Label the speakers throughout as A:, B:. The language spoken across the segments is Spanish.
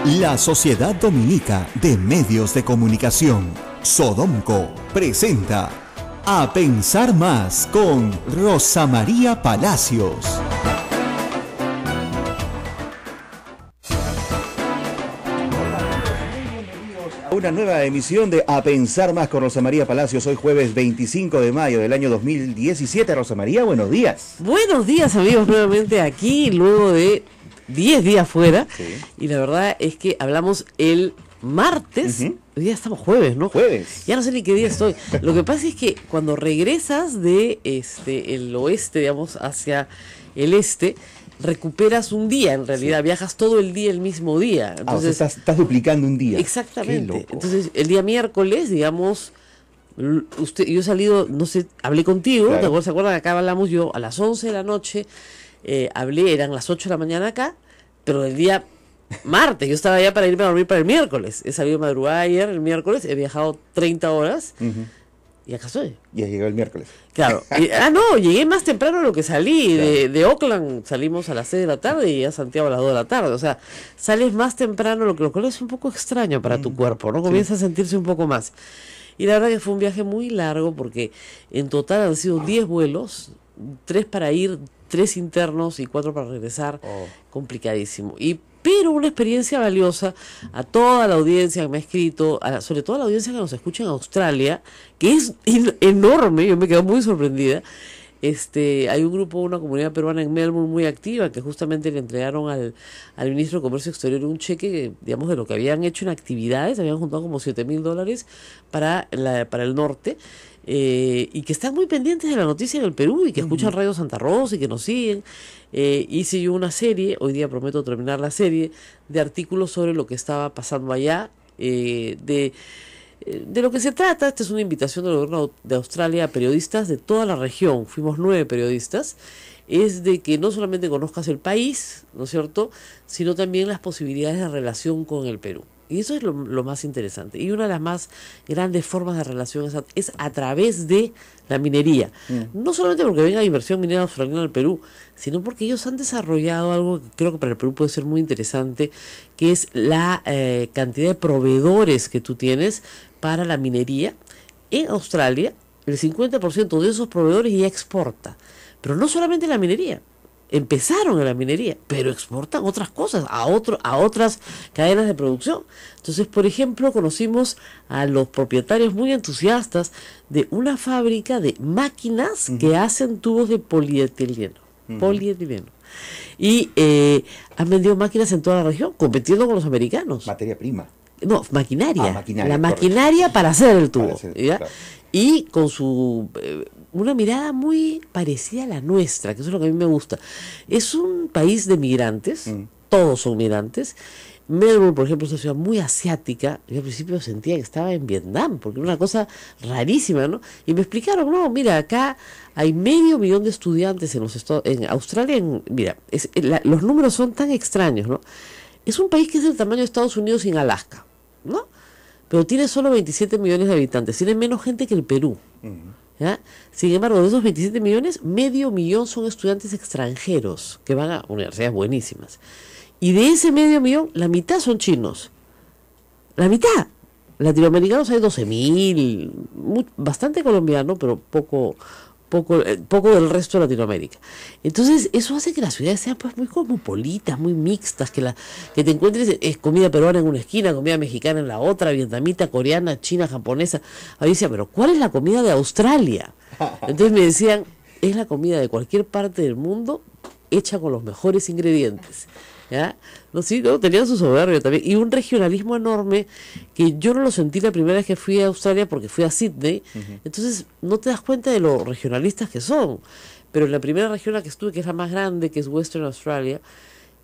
A: La Sociedad Dominica de Medios de Comunicación, Sodomco, presenta A Pensar Más con Rosa María Palacios. Una nueva emisión de A Pensar Más con Rosa María Palacios, hoy jueves 25 de mayo del año 2017. Rosa María, buenos días.
B: Buenos días, amigos, nuevamente aquí, luego de 10 días fuera. Sí. Y la verdad es que hablamos el martes. Hoy día estamos jueves, ¿no?
A: Jueves.
B: Ya no sé ni qué día estoy. Lo que pasa es que cuando regresas de el oeste, digamos, hacia el este, recuperas un día, en realidad, viajas todo el día el mismo día. Entonces,
A: o sea, estás duplicando un día.
B: Exactamente. Entonces, el día miércoles, digamos, yo he salido, no sé, hablé contigo, claro. ¿Se acuerdan? Acá hablamos yo a las 11 de la noche, hablé, eran las 8 de la mañana acá, pero el día martes, yo estaba ya para irme a dormir para el miércoles. He salido madrugada ayer, el miércoles, he viajado 30 horas. Y acá estoy.
A: Ya llegó el miércoles.
B: Claro. No, llegué más temprano de lo que salí. Claro. De Oakland salimos a las 6 de la tarde y llegué a Santiago a las 2 de la tarde. O sea, sales más temprano, lo cual es un poco extraño para tu cuerpo, ¿no? Comienza a sentirse un poco más. Y la verdad que fue un viaje muy largo porque en total han sido 10 vuelos, 3 para ir, 3 internos y 4 para regresar. Complicadísimo. Pero una experiencia valiosa a toda la audiencia que me ha escrito, sobre todo a la audiencia que nos escucha en Australia, que es enorme, yo me quedo muy sorprendida. Hay un grupo, una comunidad peruana en Melbourne muy activa, que justamente le entregaron al ministro de Comercio Exterior un cheque, digamos, de lo que habían hecho en actividades, habían juntado como $7,000 para el norte. Y que están muy pendientes de la noticia en el Perú y que escuchan Radio Santa Rosa y que nos siguen. Hice yo una serie, hoy día prometo terminar la serie, de artículos sobre lo que estaba pasando allá, de lo que se trata. Esta es una invitación del gobierno de Australia a periodistas de toda la región, fuimos 9 periodistas, es de que no solamente conozcas el país, ¿no es cierto?, sino también las posibilidades de relación con el Perú. Y eso es lo más interesante. Y una de las más grandes formas de relación es a través de la minería. No solamente porque venga inversión minera australiana al Perú, sino porque ellos han desarrollado algo que creo que para el Perú puede ser muy interesante, que es la cantidad de proveedores que tú tienes para la minería. En Australia, el 50% de esos proveedores ya exporta. Pero no solamente la minería. Empezaron en la minería, pero exportan otras cosas a otras cadenas de producción. Entonces, por ejemplo, conocimos a los propietarios muy entusiastas de una fábrica de máquinas que hacen tubos de polietileno. Y han vendido máquinas en toda la región, compitiendo con los americanos.
A: Materia prima.
B: No, maquinaria. La maquinaria para hacer el tubo. Claro. Y con su una mirada muy parecida a la nuestra, que eso es lo que a mí me gusta. Es un país de migrantes, todos son migrantes. Melbourne, por ejemplo, es una ciudad muy asiática. Yo al principio sentía que estaba en Vietnam, porque era una cosa rarísima, ¿no? Y me explicaron, no, mira, acá hay 500,000 de estudiantes en Australia. Mira, los números son tan extraños, ¿no? Es un país que es del tamaño de Estados Unidos sin Alaska, ¿no? Pero tiene solo 27 millones de habitantes, tiene menos gente que el Perú. ¿Ya? Sin embargo, de esos 27 millones, 500,000 son estudiantes extranjeros que van a universidades buenísimas. Y de ese 500,000, la mitad son chinos. La mitad. Latinoamericanos hay 12,000, bastante colombiano, pero poco del resto de Latinoamérica. Entonces eso hace que las ciudades sean pues muy cosmopolitas, muy mixtas, que te encuentres comida peruana en una esquina, comida mexicana en la otra, vietnamita, coreana, china, japonesa. Ahí decía, pero ¿cuál es la comida de Australia? Entonces me decían, es la comida de cualquier parte del mundo hecha con los mejores ingredientes. ¿Ya? No, sí, no, tenían su soberbia también, y un regionalismo enorme que yo no lo sentí la primera vez que fui a Australia, porque fui a Sydney. Entonces no te das cuenta de lo regionalistas que son, pero en la primera región a la que estuve, que es la más grande, que es Western Australia,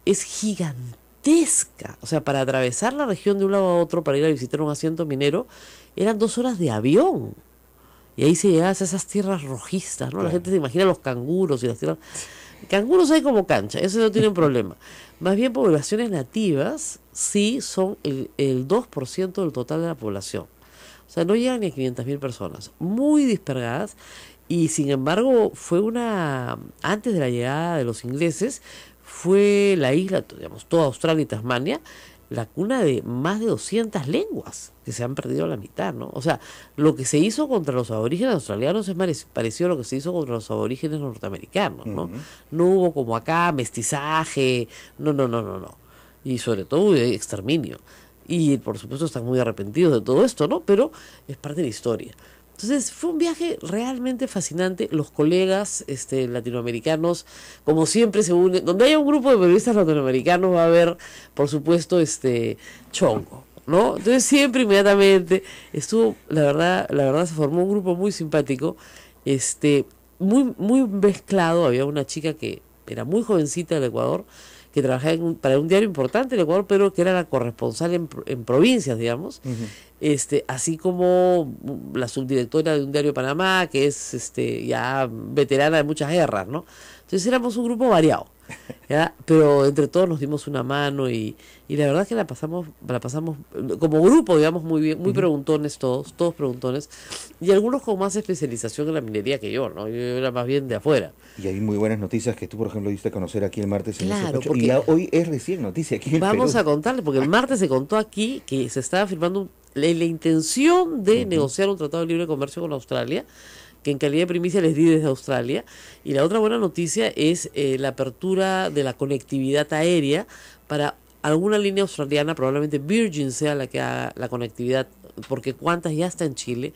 B: es gigantesca. O sea, para atravesar la región de un lado a otro para ir a visitar un asiento minero eran 2 horas de avión, y ahí se llegaba a esas tierras rojistas, ¿no? Claro. La gente se imagina los canguros y las tierras. Canguros hay como cancha, eso no tiene problema. Más bien poblaciones nativas sí son el 2% del total de la población. O sea, no llegan ni a 500,000 personas, muy dispersadas. Y sin embargo, antes de la llegada de los ingleses, fue la isla, digamos, toda Australia y Tasmania, la cuna de más de 200 lenguas que se han perdido a la mitad, ¿no? O sea, lo que se hizo contra los aborígenes australianos es parecido a lo que se hizo contra los aborígenes norteamericanos, ¿no? No hubo como acá mestizaje, no. Y sobre todo hubo exterminio. Y por supuesto están muy arrepentidos de todo esto, ¿no? Pero es parte de la historia. Entonces fue un viaje realmente fascinante. Los colegas latinoamericanos, como siempre, se unen. Donde haya un grupo de periodistas latinoamericanos va a haber, por supuesto, chongo, ¿no? Entonces siempre inmediatamente estuvo, la verdad se formó un grupo muy simpático, muy mezclado. Había una chica que era muy jovencita del Ecuador, que trabajaba para un diario importante del Ecuador, pero que era la corresponsal en provincias, digamos, así como la subdirectora de un diario de Panamá, que es ya veterana de muchas guerras, ¿no? Entonces éramos un grupo variado, ¿ya? Pero entre todos nos dimos una mano y la verdad es que la pasamos como grupo, digamos, muy bien, muy preguntones todos preguntones, y algunos con más especialización en la minería que yo, ¿no? Yo era más bien de afuera.
C: Y hay muy buenas noticias que tú, por ejemplo, diste a conocer aquí el martes en
B: Claro,
C: ese y hoy es recién noticia aquí en
B: Vamos
C: Perú.
B: a contarle, porque el martes se contó aquí que se estaba firmando la intención de negociar un tratado de libre comercio con Australia, que en calidad de primicia les di desde Australia. Y la otra buena noticia es la apertura de la conectividad aérea para alguna línea australiana, probablemente Virgin sea la que haga la conectividad, porque Qantas ya está en Chile,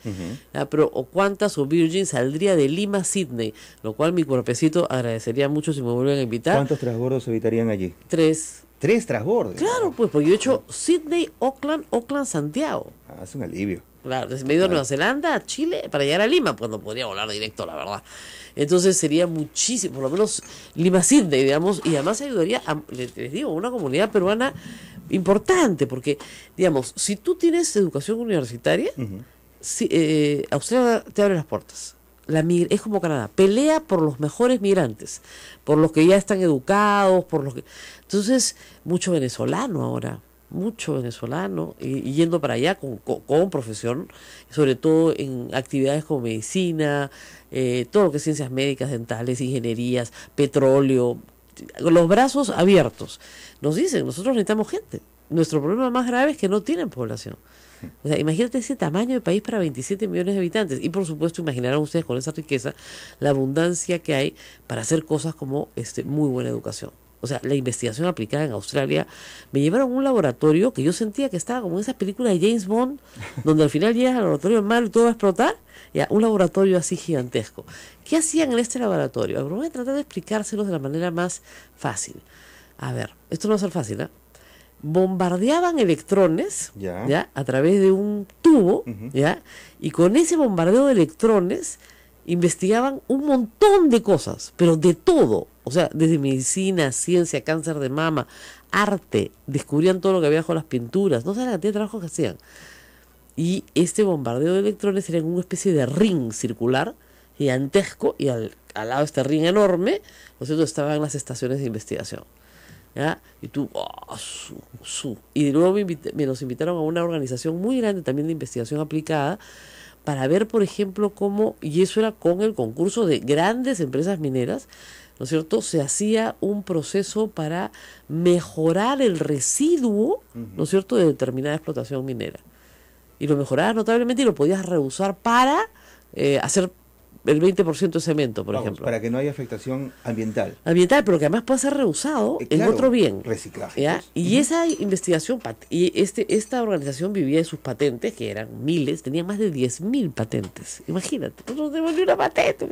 B: pero o Qantas o Virgin saldría de Lima a Sydney, lo cual mi cuerpecito agradecería mucho si me vuelven a invitar.
C: ¿Cuántos transbordos evitarían allí?
B: 3.
C: 3 transbordos.
B: Claro, pues, porque yo he hecho Sydney, Auckland, Santiago.
C: Es un alivio.
B: Claro, desde medio de Nueva Zelanda a Chile para llegar a Lima, cuando podría volar directo, la verdad. Entonces sería muchísimo, por lo menos Lima-Sydney, digamos, y además ayudaría a, les digo, una comunidad peruana importante, porque, digamos, si tú tienes educación universitaria, Australia te abre las puertas. Es como Canadá, pelea por los mejores migrantes, por los que ya están educados, por los que... Entonces, mucho venezolano ahora, y yendo para allá con profesión, sobre todo en actividades como medicina, todo lo que es ciencias médicas, dentales, ingenierías, petróleo, los brazos abiertos. Nos dicen, nosotros necesitamos gente. Nuestro problema más grave es que no tienen población. O sea, imagínate ese tamaño de país para 27 millones de habitantes. Y por supuesto, imaginarán ustedes con esa riqueza la abundancia que hay para hacer cosas como muy buena educación. O sea, la investigación aplicada en Australia. Me llevaron a un laboratorio que yo sentía que estaba como en esas películas de James Bond, donde al final llegas al laboratorio malo y todo va a explotar. Ya, un laboratorio así gigantesco. ¿Qué hacían en este laboratorio? A ver, voy a tratar de explicárselos de la manera más fácil. A ver, esto no va a ser fácil, ¿eh? Bombardeaban electrones ¿ya? A través de un tubo, ¿ya? Y con ese bombardeo de electrones investigaban un montón de cosas, pero de todo. O sea, desde medicina, ciencia, cáncer de mama, arte, descubrían todo lo que había bajo las pinturas, no sé la cantidad de trabajo que hacían. Y este bombardeo de electrones era en una especie de ring circular, gigantesco, y al lado de este ring enorme, ¿no es cierto?, estaban las estaciones de investigación. ¿Ya? Y tú, y luego nos invitaron a una organización muy grande también de investigación aplicada, para ver, por ejemplo, cómo, y eso era con el concurso de grandes empresas mineras, ¿no es cierto?, se hacía un proceso para mejorar el residuo, ¿no es cierto?, de determinada explotación minera. Y lo mejorabas notablemente y lo podías reusar para hacer el 20% de cemento, por ejemplo.
C: Para que no haya afectación ambiental.
B: Ambiental, pero que además puede ser reusado en otro bien.
C: Reciclaje.
B: ¿Ya? Y esa investigación, y esta organización vivía de sus patentes, que eran miles, tenían más de 10.000 patentes. Imagínate, no tenemos ni una patente. O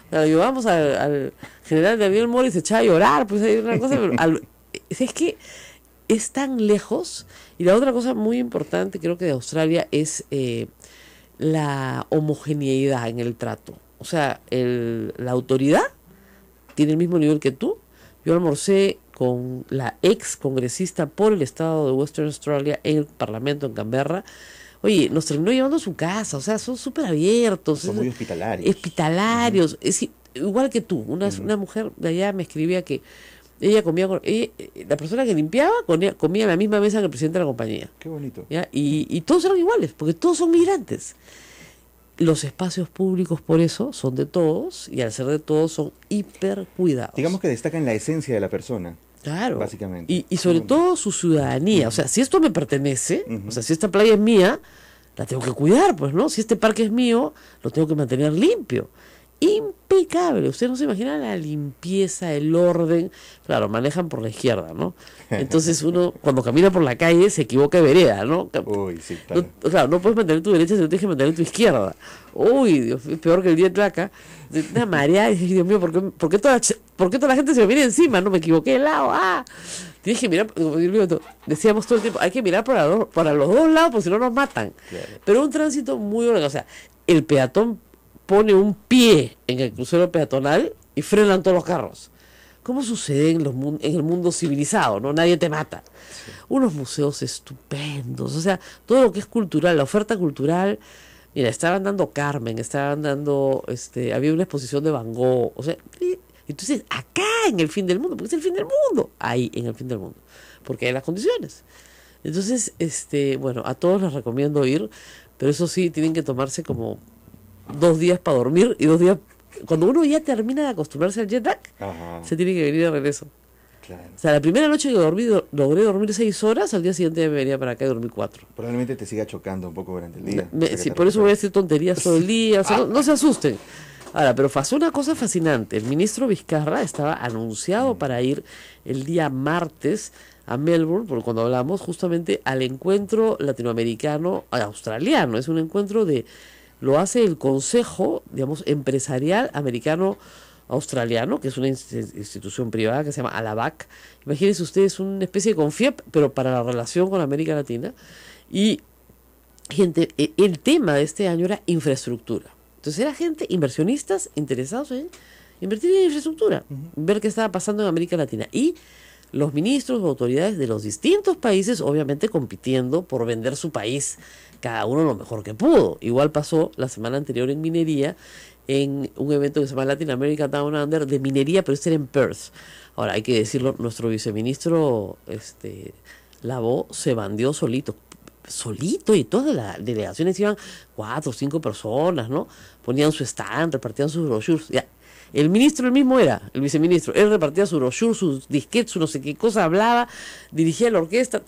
B: sea, llevamos al general Daniel Mori y se echaba a llorar, pues hay una cosa, pero es que es tan lejos. Y la otra cosa muy importante, creo que de Australia, es la homogeneidad en el trato. O sea, la autoridad tiene el mismo nivel que tú. Yo almorcé con la ex congresista por el estado de Western Australia en el Parlamento en Canberra. Oye, nos terminó llevando a su casa, o sea, son súper abiertos.
C: Son muy hospitalarios.
B: Hospitalarios. Es igual que tú. Una mujer de allá me escribía que ella comía la persona que limpiaba comía en la misma mesa que el presidente de la compañía.
C: Qué bonito.
B: ¿Ya? Y todos eran iguales, porque todos son migrantes. Los espacios públicos, por eso, son de todos, y al ser de todos, son hiper cuidados.
C: Digamos que destacan la esencia de la persona.
B: Claro.
C: Básicamente.
B: Y sobre todo su ciudadanía. O sea, si esto me pertenece, o sea, si esta playa es mía, la tengo que cuidar, pues, ¿no? Si este parque es mío, lo tengo que mantener limpio. Impecable. Usted no se imagina la limpieza, el orden. Claro, manejan por la izquierda, ¿no? Entonces uno, cuando camina por la calle, se equivoca de vereda, ¿no?
C: Uy, sí, claro.
B: No, claro, no puedes mantener tu derecha, sino tienes que mantener tu izquierda. Uy, Dios, es peor que el día de acá. Una marea, y Dios mío, ¿por qué toda la gente se me viene encima? No, me equivoqué de lado. Tienes que mirar, decíamos todo el tiempo, hay que mirar para los dos lados, porque si no nos matan. Claro. Pero un tránsito muy bueno, o sea, el peatón pone un pie en el crucero peatonal y frenan todos los carros. ¿Cómo sucede en el mundo civilizado? ¿No? Nadie te mata. Sí. Unos museos estupendos, o sea, todo lo que es cultural, la oferta cultural. Mira, estaban dando Carmen, estaban dando, había una exposición de Van Gogh, o sea, entonces acá en el fin del mundo, porque es el fin del mundo, ahí en el fin del mundo, porque hay las condiciones. Entonces, bueno, a todos les recomiendo ir, pero eso sí, tienen que tomarse como 2 días para dormir y 2 días. Cuando uno ya termina de acostumbrarse al jet lag, se tiene que venir de regreso. Claro. O sea, la primera noche que logré dormir 6 horas, al día siguiente me venía para acá y dormí 4.
C: Probablemente te siga chocando un poco durante el día.
B: Sí, por eso voy a decir tonterías todo el día, o sea, no se asusten. Ahora, pero pasó una cosa fascinante. El ministro Vizcarra estaba anunciado para ir el día martes a Melbourne, porque cuando hablamos justamente al encuentro latinoamericano, australiano, es un encuentro lo hace el Consejo, digamos, Empresarial Americano-Australiano, que es una institución privada que se llama ALABAC. Imagínense ustedes, una especie de CONFIEP, pero para la relación con América Latina. Y, gente, el tema de este año era infraestructura. Entonces era gente, inversionistas interesados en invertir en infraestructura, ver qué estaba pasando en América Latina. Y los ministros o autoridades de los distintos países, obviamente compitiendo por vender su país, cada uno lo mejor que pudo. Igual pasó la semana anterior en minería, en un evento que se llama Latin America Down Under, de minería, pero este era en Perth. Ahora, hay que decirlo, nuestro viceministro Lavó se bandió solito, y todas las delegaciones iban 4 o 5 personas, ¿no? Ponían su stand, repartían sus brochures. Ya. El ministro él mismo era, el viceministro, él repartía su brochure, sus disquetes, su no sé qué cosa, hablaba, dirigía la orquesta.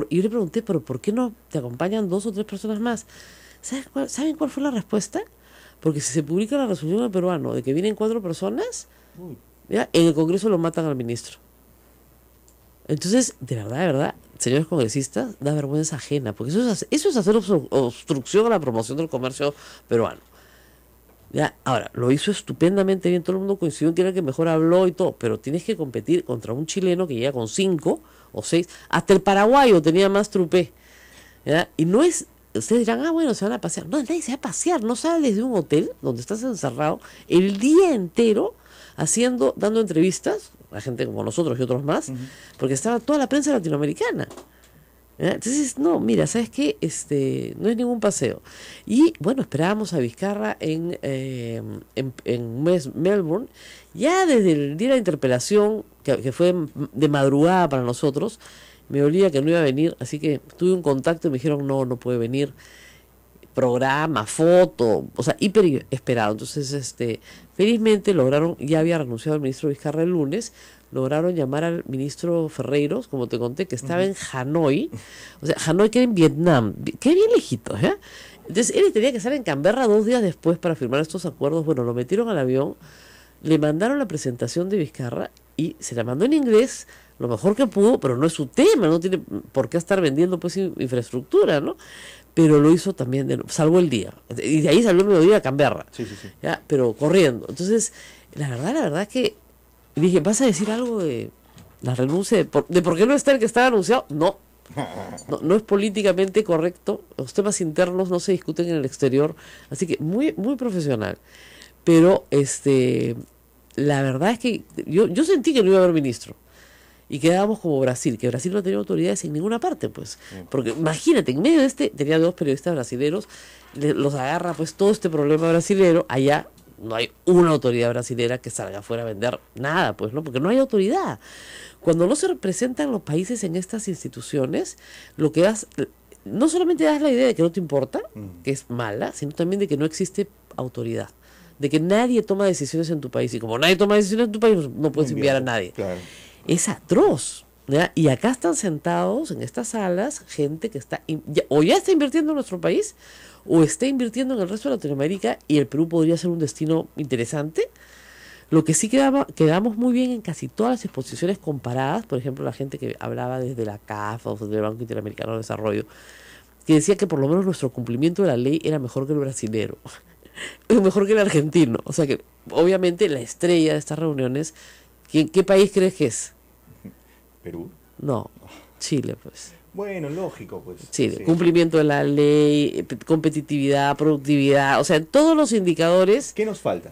B: Y yo le pregunté, ¿pero por qué no te acompañan 2 o 3 personas más? ¿Saben cuál fue la respuesta? Porque si se publica la resolución del peruano de que vienen 4 personas, ¿ya? En el Congreso lo matan al ministro. Entonces, de verdad, señores congresistas, da vergüenza ajena, porque eso es hacer obstrucción a la promoción del comercio peruano. ¿Ya? Ahora, lo hizo estupendamente bien, todo el mundo coincidió en que era el que mejor habló y todo, pero tienes que competir contra un chileno que llega con 5 o 6, hasta el paraguayo tenía más trupé, ¿ya? Y no es, ustedes dirán, bueno, se van a pasear. No, nadie se va a pasear, no sales de un hotel donde estás encerrado el día entero dando entrevistas a gente como nosotros y otros más, porque estaba toda la prensa latinoamericana. ¿Ya? Entonces, no, mira, ¿sabes qué? No es ningún paseo. Y bueno, esperábamos a Vizcarra en Melbourne, ya desde el día de la interpelación, que fue de madrugada para nosotros, me olía que no iba a venir, así que tuve un contacto y me dijeron, no puede venir. Programa, foto, o sea, hiper esperado. Entonces, felizmente ya había renunciado el ministro Vizcarra el lunes, lograron llamar al ministro Ferreiros, como te conté, que estaba en Hanoi, o sea, Hanoi que era en Vietnam, que bien lejitos, ¿eh? Entonces, él tenía que estar en Canberra 2 días después para firmar estos acuerdos. Bueno, lo metieron al avión, le mandaron la presentación de Vizcarra y se la mandó en inglés, lo mejor que pudo, pero no es su tema, no tiene por qué estar vendiendo pues infraestructura, ¿no? Pero lo hizo también, salvó el día. Y de ahí salió el mediodía a Canberra. Sí. ¿Ya? Pero corriendo. Entonces, la verdad es que dije, ¿vas a decir algo de la renuncia? ¿De por qué no está el que estaba anunciado? No es políticamente correcto. Los temas internos no se discuten en el exterior. Así que muy, muy profesional. Pero la verdad es que yo sentí que no iba a haber ministro. Y quedábamos como Brasil, que Brasil no tenía autoridades en ninguna parte, pues. Porque imagínate, en medio de tenía 2 periodistas brasileros, los agarra pues todo este problema brasilero, allá no hay una autoridad brasilera que salga afuera a vender nada, pues, ¿no? Porque no hay autoridad. Cuando no se representan los países en estas instituciones, lo que no solamente das la idea de que no te importa, que es mala, sino también de que no existe autoridad, de que nadie toma decisiones en tu país, y como nadie toma decisiones en tu país, no puedes enviar a nadie. Claro. es atroz. ¿Ya? Y acá están sentados en estas salas gente que está o ya está invirtiendo en nuestro país o está invirtiendo en el resto de Latinoamérica, y el Perú podría ser un destino interesante. Lo que sí quedamos muy bien en casi todas las exposiciones comparadas, por ejemplo, la gente que hablaba desde la CAF o del Banco Interamericano de Desarrollo, que decía que por lo menos nuestro cumplimiento de la ley era mejor que el brasilero, mejor que el argentino. O sea que, obviamente, la estrella de estas reuniones, ¿qué país crees que es?
C: ¿Perú?
B: No, Chile, pues.
C: Bueno, lógico, pues.
B: Chile, sí. Cumplimiento de la ley, competitividad, productividad, o sea, en todos los indicadores.
C: ¿Qué nos falta?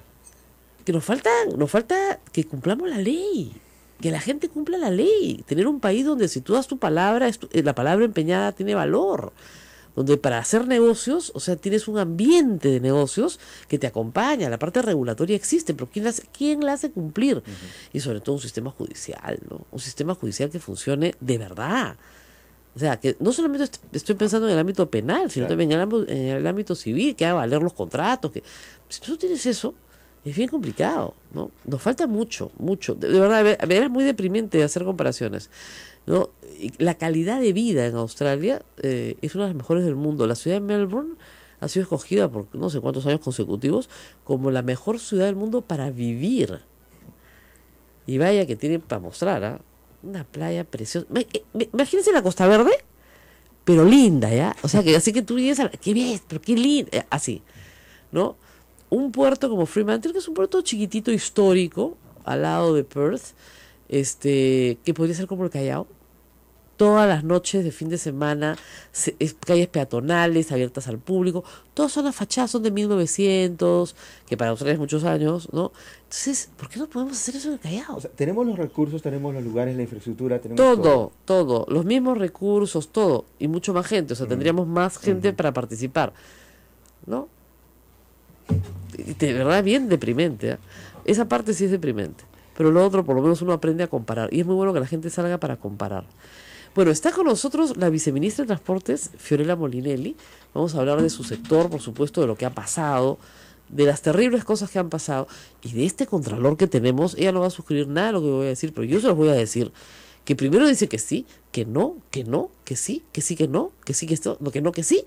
B: Que nos falta que cumplamos la ley, que la gente cumpla la ley, tener un país donde si tú das tu palabra, la palabra empeñada tiene valor, donde para hacer negocios, o sea, tienes un ambiente de negocios que te acompaña, la parte regulatoria existe, pero ¿quién la hace cumplir? Y sobre todo un sistema judicial, ¿no? Un sistema judicial que funcione de verdad. O sea, que no solamente estoy pensando en el ámbito penal, sino también en el ámbito civil, que haga valer los contratos, que si tú no tienes eso, es bien complicado, ¿no? Nos falta mucho, mucho. De verdad, es muy deprimente hacer comparaciones, ¿no? Y la calidad de vida en Australia es una de las mejores del mundo. La ciudad de Melbourne ha sido escogida por no sé cuántos años consecutivos como la mejor ciudad del mundo para vivir. Y vaya que tiene para mostrar, ¿eh? Una playa preciosa. Imagínense la Costa Verde, pero linda, ¿ya? O sea, que así que tú dices, qué bien, pero qué linda, así, ¿no? Un puerto como Fremantle, que es un puerto chiquitito histórico, al lado de Perth, que podría ser como el Callao. Todas las noches de fin de semana, calles peatonales abiertas al público, todas son las fachadas, son de 1900, que para Australia es muchos años, ¿no? Entonces, ¿por qué no podemos hacer eso en el Callao?
C: O sea, tenemos los recursos, tenemos los lugares, la infraestructura, tenemos
B: todo, los mismos recursos, todo, y mucho más gente, o sea, tendríamos más gente para participar, ¿no? De verdad, bien deprimente, ¿eh? Esa parte sí es deprimente, pero lo otro por lo menos uno aprende a comparar, y es muy bueno que la gente salga para comparar. Bueno, está con nosotros la viceministra de Transportes, Fiorella Molinelli. Vamos a hablar de su sector, por supuesto, de lo que ha pasado, de las terribles cosas que han pasado, y de este contralor que tenemos. Ella no va a suscribir nada de lo que voy a decir, pero yo se los voy a decir, que primero dice que sí, que no, que no, que sí, que no, que sí, que esto, no, que sí,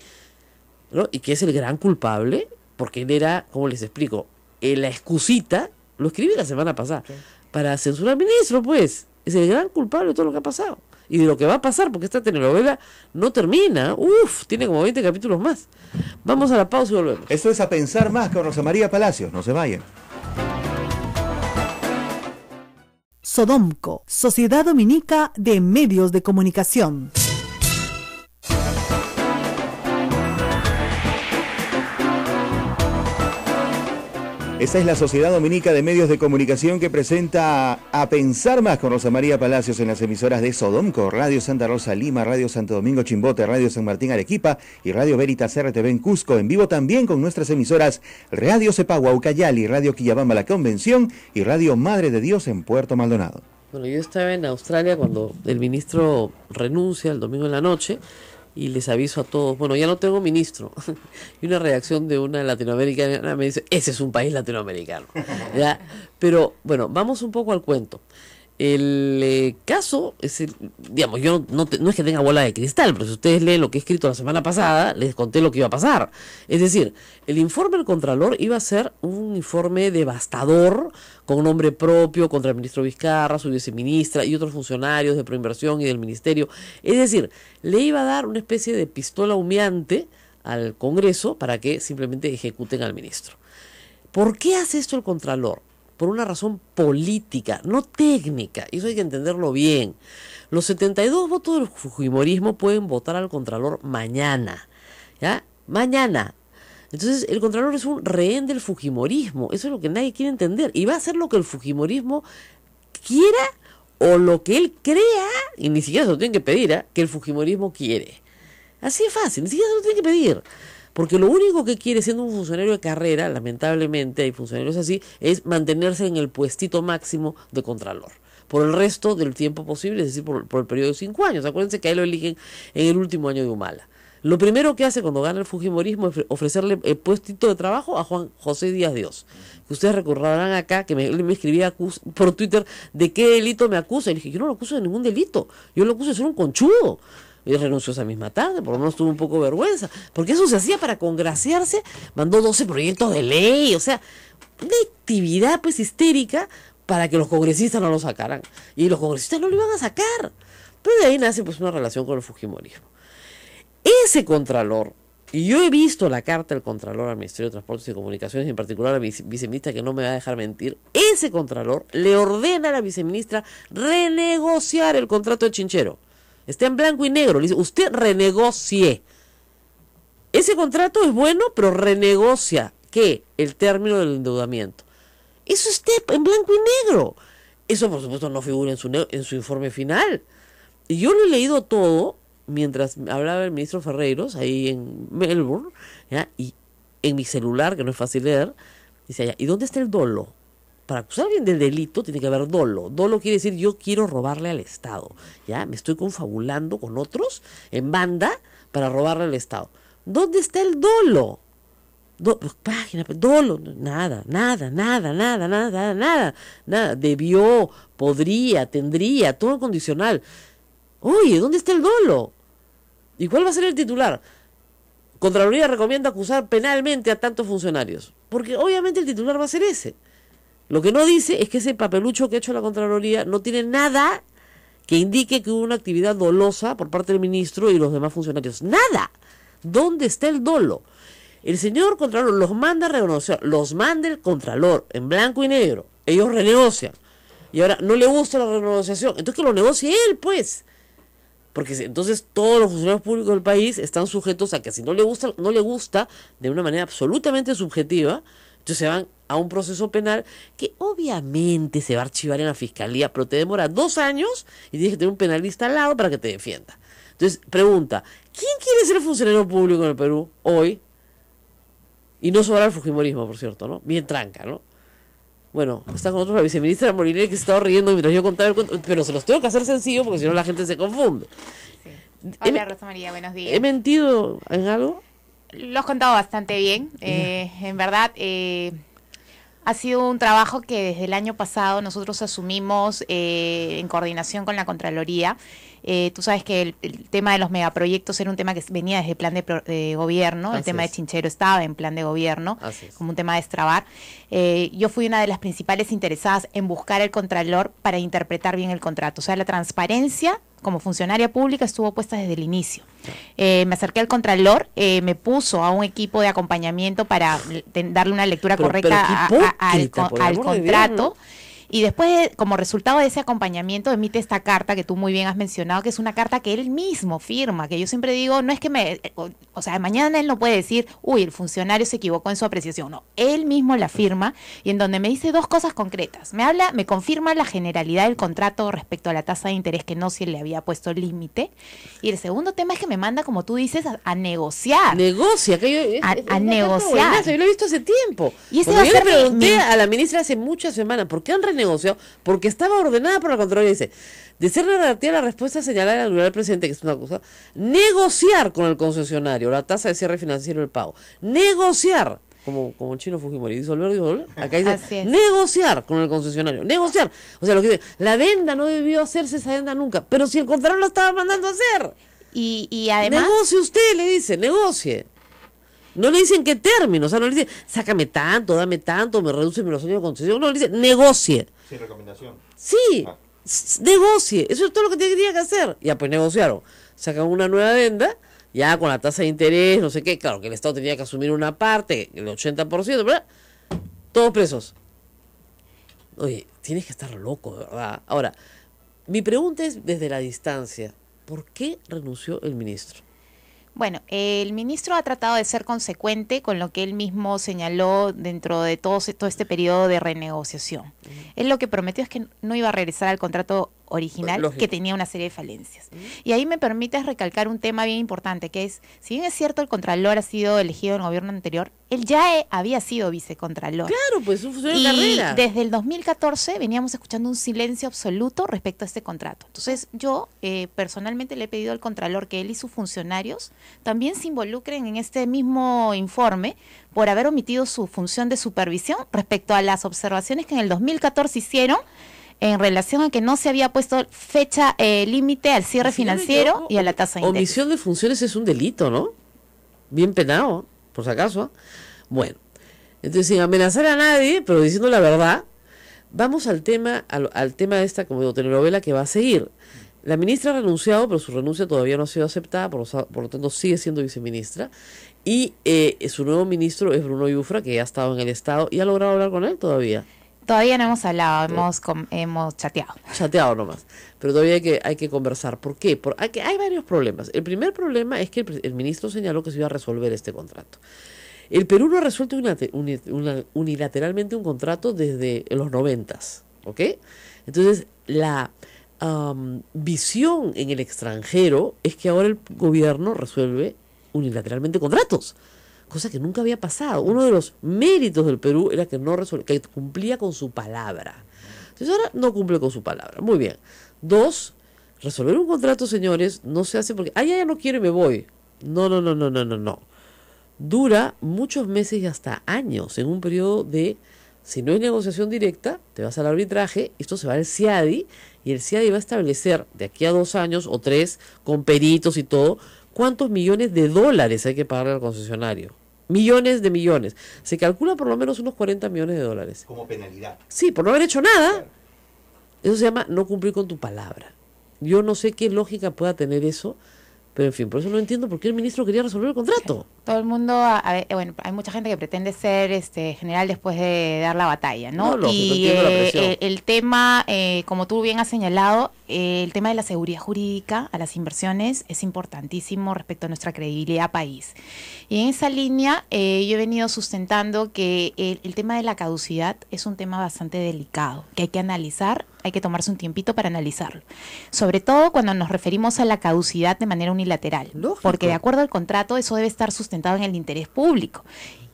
B: ¿no? Y que es el gran culpable, porque él era, ¿cómo les explico? La excusita, lo escribí la semana pasada, para censurar al ministro, pues. Es el gran culpable de todo lo que ha pasado. Y de lo que va a pasar, porque esta telenovela no termina. Tiene como 20 capítulos más. Vamos a la pausa y volvemos.
C: Esto es A Pensar Más con Rosa María Palacios. No se vayan.
A: Sodomco, Sociedad Dominica de Medios de Comunicación. Esta es la Sociedad Dominica de Medios de Comunicación que presenta A Pensar Más con Rosa María Palacios en las emisoras de Sodomco, Radio Santa Rosa Lima, Radio Santo Domingo Chimbote, Radio San Martín Arequipa y Radio Veritas RTV en Cusco. En vivo también con nuestras emisoras Radio Cepagua Ucayali, Radio Quillabamba La Convención y Radio Madre de Dios en Puerto Maldonado.
B: Bueno, yo estaba en Australia cuando el ministro renuncia el domingo en la noche. Y les aviso a todos, bueno, ya no tengo ministro. Y una reacción de una latinoamericana me dice, ese es un país latinoamericano. ¿Ya? Pero bueno, vamos un poco al cuento. El caso es, digamos, yo no es que tenga bola de cristal, pero si ustedes leen lo que he escrito la semana pasada, les conté lo que iba a pasar. Es decir, el informe del Contralor iba a ser un informe devastador, con nombre propio, contra el ministro Vizcarra, su viceministra y otros funcionarios de Proinversión y del ministerio. Es decir, le iba a dar una especie de pistola humeante al Congreso para que simplemente ejecuten al ministro. ¿Por qué hace esto el Contralor? Por una razón política, no técnica. Eso hay que entenderlo bien. Los 72 votos del fujimorismo pueden votar al Contralor mañana. ¿Ya? Mañana. Entonces, el Contralor es un rehén del fujimorismo. Eso es lo que nadie quiere entender. Y va a hacer lo que el fujimorismo quiera o lo que él crea, y ni siquiera se lo tienen que pedir, que el fujimorismo quiere. Así es fácil, ni siquiera se lo tienen que pedir. Porque lo único que quiere, siendo un funcionario de carrera, lamentablemente hay funcionarios así, es mantenerse en el puestito máximo de Contralor por el resto del tiempo posible, es decir, por el periodo de 5 años. Acuérdense que ahí lo eligen en el último año de Humala. Lo primero que hace cuando gana el fujimorismo es ofrecerle el puestito de trabajo a Juan José Díaz Dios. Que ustedes recordarán acá que él me escribía por Twitter de qué delito me acusa. Y le dije, yo no lo acuso de ningún delito, yo lo acuso de ser un conchudo. Y renunció esa misma tarde, por lo menos tuvo un poco de vergüenza, porque eso se hacía para congraciarse, mandó 12 proyectos de ley, o sea, una actividad pues histérica para que los congresistas no lo sacaran. Y los congresistas no lo iban a sacar. Pero de ahí nace pues una relación con el fujimorismo. Ese contralor, y yo he visto la carta del contralor al Ministerio de Transportes y Comunicaciones, y en particular a mi viceministra, que no me va a dejar mentir, ese contralor le ordena a la viceministra renegociar el contrato de Chinchero. Está en blanco y negro, le dice, usted renegocie. Ese contrato es bueno, pero renegocia, ¿qué? El término del endeudamiento. Eso está en blanco y negro. Eso, por supuesto, no figura en su informe final. Y yo lo he leído todo mientras hablaba el ministro Ferreiros, ahí en Melbourne, ¿ya? Y en mi celular, que no es fácil leer, dice allá, ¿y dónde está el dolo? Para acusar a alguien del delito tiene que haber dolo. Dolo quiere decir yo quiero robarle al Estado. ¿Ya? Me estoy confabulando con otros en banda para robarle al Estado. ¿Dónde está el dolo? Página, dolo, nada. Debió, podría, tendría, todo condicional. Oye, ¿dónde está el dolo? ¿Y cuál va a ser el titular? Contraloría recomienda acusar penalmente a tantos funcionarios. Porque obviamente el titular va a ser ese. Lo que no dice es que ese papelucho que ha hecho la Contraloría no tiene nada que indique que hubo una actividad dolosa por parte del ministro y los demás funcionarios. ¡Nada! ¿Dónde está el dolo? El señor Contralor los manda a renegociar, los manda el Contralor en blanco y negro. Ellos renegocian. Y ahora no le gusta la renegociación. Entonces que lo negocie él, pues. Porque entonces todos los funcionarios públicos del país están sujetos a que si no le gusta de una manera absolutamente subjetiva, entonces se van a un proceso penal que obviamente se va a archivar en la fiscalía, pero te demora 2 años y tienes que tener un penalista al lado para que te defienda. Entonces, pregunta, ¿quién quiere ser funcionario público en el Perú hoy? Y no sobra el fujimorismo, por cierto, ¿no? Bien tranca, ¿no? Bueno, está con nosotros la viceministra Molinelli, que se estaba riendo mientras yo contaba el cuento, pero se los tengo que hacer sencillo porque si no la gente se confunde.
D: Sí. Hola, Rosa María, buenos días.
B: ¿He mentido en algo?
D: Lo has contado bastante bien. En verdad, ha sido un trabajo que desde el año pasado nosotros asumimos en coordinación con la Contraloría. Tú sabes que el tema de los megaproyectos era un tema que venía desde el plan de gobierno. El tema de Chinchero estaba en plan de gobierno, como un tema de destrabar. Yo fui una de las principales interesadas en buscar el Contralor para interpretar bien el contrato. O sea, la transparencia como funcionaria pública estuvo puesta desde el inicio. Me acerqué al Contralor, me puso a un equipo de acompañamiento para darle una lectura correcta al contrato. Y después, como resultado de ese acompañamiento, emite esta carta que tú muy bien has mencionado, que es una carta que él mismo firma, que yo siempre digo, no es que o sea, mañana él no puede decir, uy, el funcionario se equivocó en su apreciación. No, él mismo la firma y en donde me dice 2 cosas concretas. Me confirma la generalidad del contrato respecto a la tasa de interés, que no se le había puesto límite. Y el segundo tema es que me manda, como tú dices, a negociar.
B: Negocia, que
D: a negociar.
B: Yo lo he visto hace tiempo.
D: Y ese va a ser
B: yo le pregunté a la ministra hace muchas semanas, ¿por qué han renegociado? Porque estaba ordenada por la Contraloría. Dice, de ser relativa la respuesta señalada en el presidente, que es una cosa, negociar con el concesionario la tasa de cierre financiero del pago. Negociar, como el chino Fujimori, disolver. Acá dice, negociar con el concesionario. Negociar. O sea, lo que dice, la venda no debió hacerse esa venda nunca, pero si el Contralor lo estaba mandando a hacer.
D: Y además...
B: Negocie usted, le dice, negocie. No le dicen qué término, o sea, no le dicen, sácame tanto, dame tanto, me reduce los años de concesión. No, le dicen, negocie.
C: Sí, recomendación.
B: Sí, negocie. Eso es todo lo que tenía que hacer. Ya, pues negociaron. Sacan una nueva venda, ya con la tasa de interés, no sé qué. Claro, que el Estado tenía que asumir una parte, el 80%, ¿verdad? Todos presos. Oye, tienes que estar loco, de verdad. Ahora, mi pregunta es desde la distancia, ¿por qué renunció el ministro?
D: Bueno, el ministro ha tratado de ser consecuente con lo que él mismo señaló dentro de todo este periodo de renegociación. Él lo que prometió es que no iba a regresar al contrato original,
B: lógico,
D: que tenía una serie de falencias. Y ahí me permites recalcar un tema bien importante, que es, si bien es cierto el Contralor ha sido elegido en el gobierno anterior, él ya había sido vicecontralor.
B: Claro, pues un funcionario de carrera.
D: Desde el 2014 veníamos escuchando un silencio absoluto respecto a este contrato. Entonces yo personalmente le he pedido al Contralor que él y sus funcionarios también se involucren en este mismo informe por haber omitido su función de supervisión respecto a las observaciones que en el 2014 hicieron en relación a que no se había puesto fecha límite al cierre financiero y a la tasa de interés.
B: Omisión de funciones es un delito, ¿no? Bien penado, por si acaso. Bueno, entonces sin amenazar a nadie, pero diciendo la verdad, vamos al tema de esta como telenovela que va a seguir. La ministra ha renunciado, pero su renuncia todavía no ha sido aceptada, por lo tanto sigue siendo viceministra. Y su nuevo ministro es Bruno Yufra, que ya ha estado en el Estado y ha logrado hablar con él todavía.
D: Todavía no hemos hablado, hemos chateado.
B: Chateado nomás, pero todavía hay que conversar. ¿Por qué? Porque hay varios problemas. El primer problema es que el ministro señaló que se iba a resolver este contrato. El Perú no ha resuelto unilateralmente un contrato desde los 90s, ¿ok? Entonces, la visión en el extranjero es que ahora el gobierno resuelve unilateralmente contratos, cosa que nunca había pasado. Uno de los méritos del Perú era que que cumplía con su palabra. Entonces ahora no cumple con su palabra. Muy bien. 2, resolver un contrato, señores, no se hace porque, ya no quiero y me voy. No. Dura muchos meses y hasta años en un periodo de, si no hay negociación directa, te vas al arbitraje, esto se va al CIADI, y el CIADI va a establecer de aquí a 2 años o 3, con peritos y todo, cuántos millones de dólares hay que pagarle al concesionario. Millones de millones. Se calcula por lo menos unos 40 millones de dólares.
A: Como penalidad.
B: Sí, por no haber hecho nada. Claro. Eso se llama no cumplir con tu palabra. Yo no sé qué lógica pueda tener eso, pero en fin, por eso no entiendo por qué el ministro quería resolver el contrato.
D: Sí. Todo el mundo, bueno, hay mucha gente que pretende ser general después de dar la batalla, ¿no?
B: Lógico,
D: y
B: entiendo la presión.
D: El tema, como tú bien has señalado, el tema de la seguridad jurídica a las inversiones es importantísimo respecto a nuestra credibilidad país. Y en esa línea, yo he venido sustentando que el tema de la caducidad es un tema bastante delicado, que hay que analizar, hay que tomarse un tiempito para analizarlo. Sobre todo cuando nos referimos a la caducidad de manera unilateral.
B: Lógico.
D: Porque de acuerdo al contrato, eso debe estar sustentado en el interés público.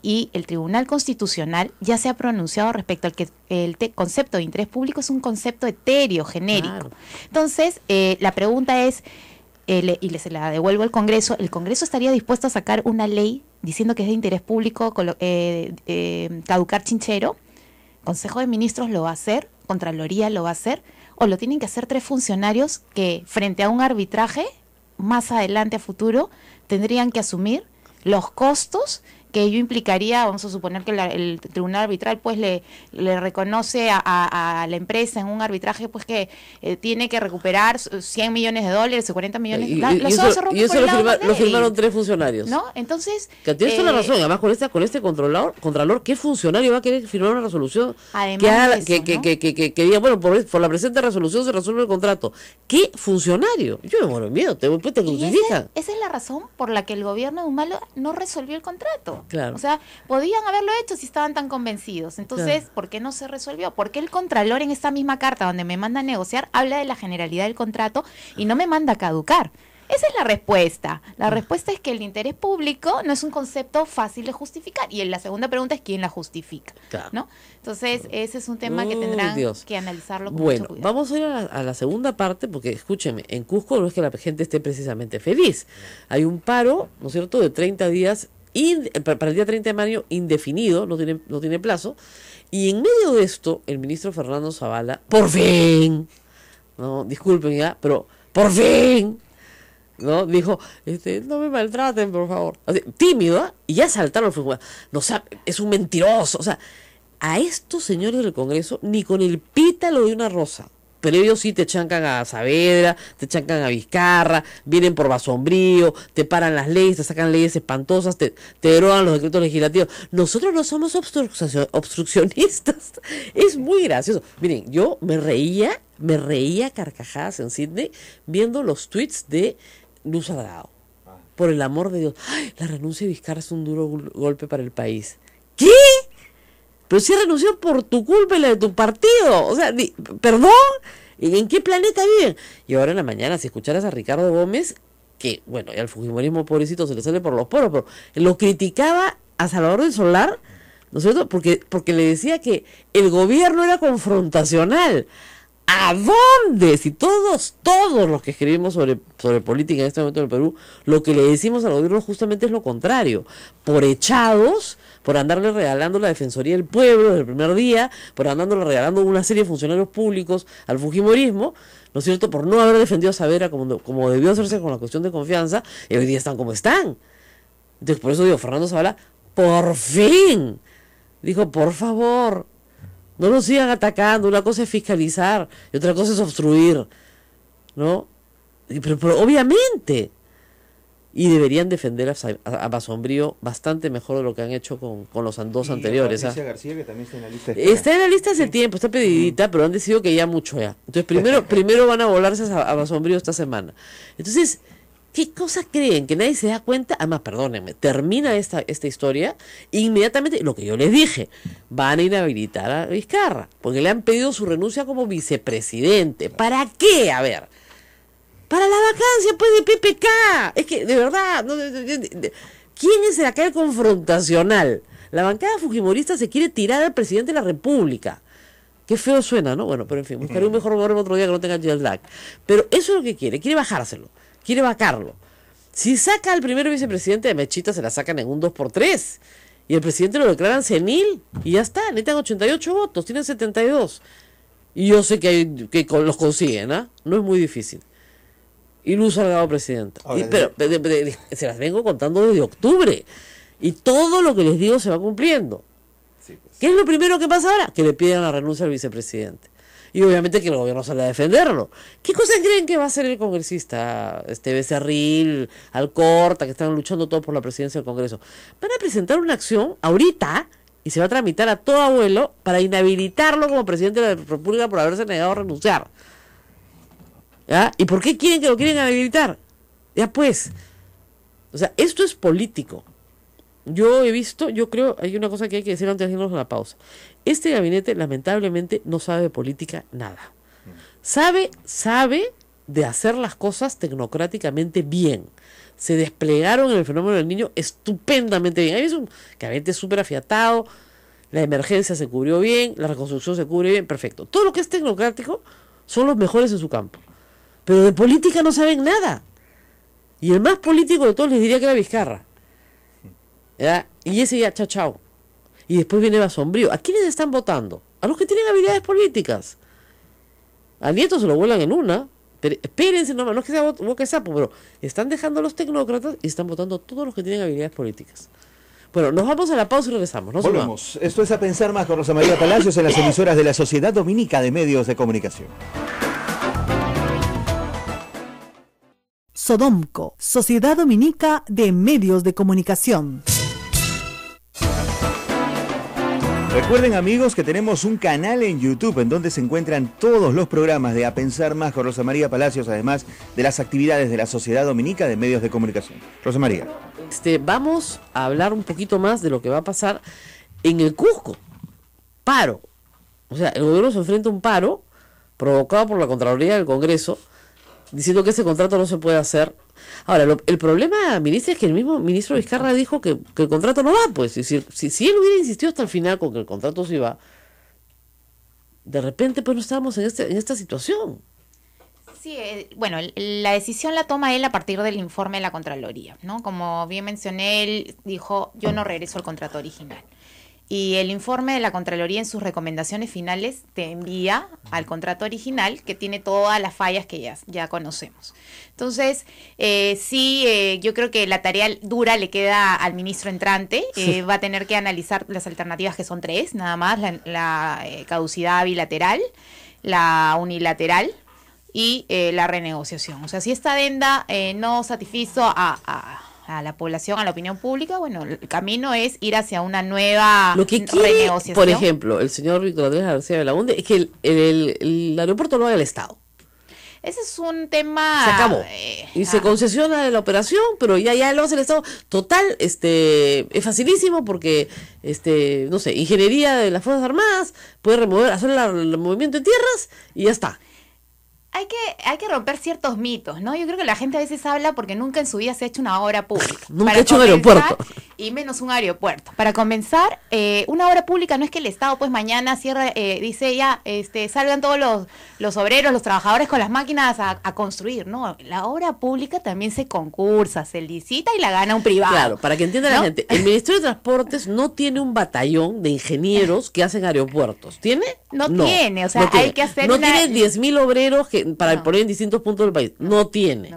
D: Y el Tribunal Constitucional ya se ha pronunciado respecto al que el concepto de interés público es un concepto etéreo, genérico. Claro. Entonces, la pregunta es, se la devuelvo al Congreso, ¿el Congreso estaría dispuesto a sacar una ley diciendo que es de interés público caducar chinchero? ¿Consejo de Ministros lo va a hacer? ¿Contraloría lo va a hacer? ¿O lo tienen que hacer 3 funcionarios que frente a un arbitraje más adelante a futuro tendrían que asumir los costos que ello implicaría? Vamos a suponer que el tribunal arbitral pues le reconoce a la empresa en un arbitraje pues que tiene que recuperar 100 millones de dólares o 40 millones de dólares.
B: Y eso lo firmaron 3 funcionarios.
D: ¿No? Entonces...
B: Que tienes toda la razón. Además, con este contralor, ¿qué funcionario va a querer firmar una resolución que diga, bueno, por la presente resolución se resuelve el contrato? ¿Qué funcionario? Yo me muero de miedo, te crucifican.
D: Esa es la razón por la que el gobierno de Humala no resolvió el contrato.
B: Claro.
D: O sea, podían haberlo hecho si estaban tan convencidos. Entonces, claro, ¿por qué no se resolvió? Porque el Contralor en esta misma carta donde me manda a negociar habla de la generalidad del contrato y no me manda a caducar. Esa es la respuesta. La respuesta es que el interés público no es un concepto fácil de justificar. Y la segunda pregunta es quién la justifica. Claro. ¿No? Entonces, ese es un tema que tendrán que analizarlo con mucho cuidado.
B: Vamos a ir a la segunda parte, porque escúchenme, en Cusco no es que la gente esté precisamente feliz. Hay un paro, ¿no es cierto?, de 30 días para el día 30 de mayo indefinido, no tiene plazo. Y en medio de esto, el ministro Fernando Zavala, por fin, no, disculpen ya, pero por fin, ¿no? Dijo, no me maltraten, por favor. Así, tímido, y ya saltaron los funcionarios. No, es un mentiroso. O sea, a estos señores del Congreso, ni con el pétalo de una rosa. Pero ellos sí te chancan a Saavedra, te chancan a Vizcarra, vienen por Basombrío, te paran las leyes, te sacan leyes espantosas, te derogan los decretos legislativos. Nosotros no somos obstruccionistas. Es muy gracioso. Miren, yo me reía carcajadas en Sydney viendo los tweets de Luz Salgado. Por el amor de Dios. ¡Ay, la renuncia de Vizcarra es un duro golpe para el país! ¿Qué? Pero si renunció por tu culpa y la de tu partido. O sea, perdón, ¿En qué planeta viven? Y ahora en la mañana, si escucharas a Ricardo Gómez, que, bueno, al fujimorismo pobrecito se le sale por los poros, pero lo criticaba a Salvador del Solar, ¿no es cierto? Porque le decía que el gobierno era confrontacional. ¿A dónde? Si todos los que escribimos sobre política en este momento en el Perú, lo que le decimos al gobierno justamente es lo contrario. Por echados, por andarle regalando la Defensoría del Pueblo desde el primer día, por andarle regalando una serie de funcionarios públicos al fujimorismo, ¿no es cierto? Por no haber defendido a Saavedra como debió hacerse con la cuestión de confianza, y hoy día están como están. Entonces, por eso digo, Fernando Zavala, por fin, dijo, por favor, no nos sigan atacando. Una cosa es fiscalizar y otra cosa es obstruir, ¿no? Pero obviamente. Y deberían defender a Basombrío bastante mejor de lo que han hecho con los dos anteriores.
C: Patricia García, que también está en la lista.
B: Está en la lista hace tiempo, está pedidita, pero han decidido que ya mucho ya. Entonces primero van a volarse a Basombrío esta semana. Entonces, ¿qué cosas creen? Que nadie se da cuenta. Además, perdónenme, termina esta historia, inmediatamente, lo que yo les dije, van a inhabilitar a Vizcarra, porque le han pedido su renuncia como vicepresidente. ¿Para qué? A ver, para la vacancia, pues, de PPK. Es que, de verdad, ¿quién es acá el confrontacional? La bancada fujimorista se quiere tirar al presidente de la República. Qué feo suena, ¿no? Bueno, pero en fin, buscaré un mejor gobierno otro día que no tenga jet lag. Pero eso es lo que quiere bajárselo. Quiere vacarlo. Si saca al primer vicepresidente de Mechita, se la sacan en un 2x3. Y el presidente lo declaran senil. Y ya está. Necesitan 88 votos. Tienen 72. Y yo sé que los consiguen, ¿ah? No es muy difícil. Y Luz Salgado presidenta. Pero se las vengo contando desde octubre. Y todo lo que les digo se va cumpliendo. Sí, pues. ¿Qué es lo primero que pasa ahora? Que le piden la renuncia al vicepresidente. Y obviamente que el gobierno sale a defenderlo. ¿Qué cosas creen que va a hacer el congresista? Becerril, Alcorta, que están luchando todos por la presidencia del Congreso. Van a presentar una acción ahorita y se va a tramitar a todo abuelo para inhabilitarlo como presidente de la República por haberse negado a renunciar. ¿Ya? ¿Y por qué quieren que lo quieren inhabilitar? Ya pues. O sea, esto es político. Yo creo, hay una cosa que hay que decir antes de irnos a la pausa. Este gabinete, lamentablemente, no sabe de política nada. Sabe de hacer las cosas tecnocráticamente bien. Se desplegaron en el fenómeno del niño estupendamente bien. Ahí es un gabinete súper afiatado, la emergencia se cubrió bien, la reconstrucción se cubre bien, perfecto. Todo lo que es tecnocrático son los mejores en su campo. Pero de política no saben nada. Y el más político de todos les diría que era Vizcarra. ¿Ya? Y ese ya, chao. Y después viene Basombrío. ¿A quiénes están votando? A los que tienen habilidades políticas. A Nieto se lo vuelan en una. Pero espérense nomás, no es que sea boca sapo, pero están dejando a los tecnócratas y están votando a todos los que tienen habilidades políticas. Bueno, nos vamos a la pausa y regresamos.
A: Volvemos. Esto es A Pensar Más con Rosa María Palacios en las emisoras de la Sociedad Dominica de Medios de Comunicación.
E: Sodomco, Sociedad Dominica de Medios de Comunicación.
A: Recuerden, amigos, que tenemos un canal en YouTube en donde se encuentran todos los programas de A Pensar Más con Rosa María Palacios, además de las actividades de la Sociedad Dominica de Medios de Comunicación. Rosa María.
B: Vamos a hablar un poquito más de lo que va a pasar en el Cusco. Paro. O sea, el gobierno se enfrenta a un paro provocado por la Contraloría del Congreso, diciendo que ese contrato no se puede hacer. Ahora, el problema, ministra, es que el mismo ministro Vizcarra dijo que el contrato no va, pues. Si él hubiera insistido hasta el final con que el contrato sí va, de repente pues no estábamos en esta situación.
D: Sí, bueno, la decisión la toma él a partir del informe de la Contraloría, ¿no? Como bien mencioné, él dijo, yo no regreso al contrato original. Y el informe de la Contraloría en sus recomendaciones finales te envía al contrato original, que tiene todas las fallas que ya conocemos. Entonces, yo creo que la tarea dura le queda al ministro entrante. Va a tener que analizar las alternativas, que son 3, nada más: la caducidad bilateral, la unilateral y la renegociación. O sea, si esta adenda no satisfizo a la población, a la opinión pública, bueno, el camino es ir hacia una nueva
B: Lo que quiere, renegociación. Por ejemplo, el señor Víctor Andrés García Belaúnde, es que el aeropuerto lo haga el Estado.
D: Ese es un tema...
B: Se acabó. Y se concesiona la operación, pero ya lo hace el Estado. Total, es facilísimo porque, no sé, ingeniería de las Fuerzas Armadas puede hacer el movimiento de tierras y ya está.
D: hay que romper ciertos mitos, ¿no? Yo creo que la gente a veces habla porque nunca en su vida se ha hecho una obra pública.
B: Nunca ha hecho un aeropuerto.
D: Y menos un aeropuerto. Para comenzar, una obra pública no es que el Estado pues mañana cierra, dice ya, salgan todos los obreros, los trabajadores con las máquinas a construir, ¿no? La obra pública también se concursa, se licita y la gana un privado.
B: Claro, para que entienda, ¿no?, la gente, el Ministerio de Transportes no tiene un batallón de ingenieros que hacen aeropuertos. ¿Tiene?
D: No tiene, o sea, hay que hacer
B: no tiene 10.000 obreros para poner en distintos puntos del país. No tiene.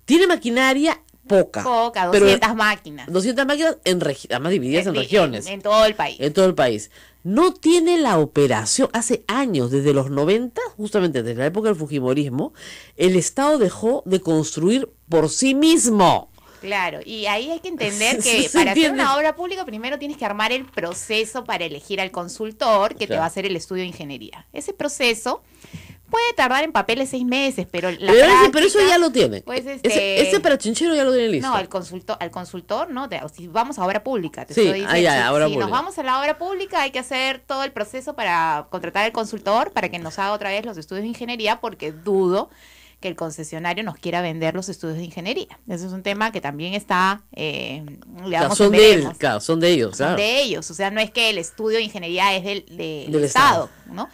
B: Tiene maquinaria poca,
D: 200 máquinas.
B: 200 máquinas, además divididas en regiones.
D: En todo el país.
B: En todo el país. No tiene la operación. Hace años, desde los 90, justamente desde la época del fujimorismo, el Estado dejó de construir por sí mismo.
D: Claro, y ahí hay que entender que para hacer una obra pública primero tienes que armar el proceso para elegir al consultor que te va a hacer el estudio de ingeniería. Ese proceso puede tardar en papeles 6 meses, pero
B: pero eso ya lo tiene.
D: Pues
B: ese para Chinchero ya lo tiene listo.
D: No, al consultor, no, si vamos a obra pública,
B: te estoy diciendo.
D: Si nos vamos a la obra pública, hay que hacer todo el proceso para contratar al consultor para que nos haga otra vez los estudios de ingeniería, porque dudo que el concesionario nos quiera vender los estudios de ingeniería. Ese es un tema que también está,
B: son de ellos, claro.
D: Son de ellos, o sea, no es que el estudio de ingeniería es del Estado, ¿no?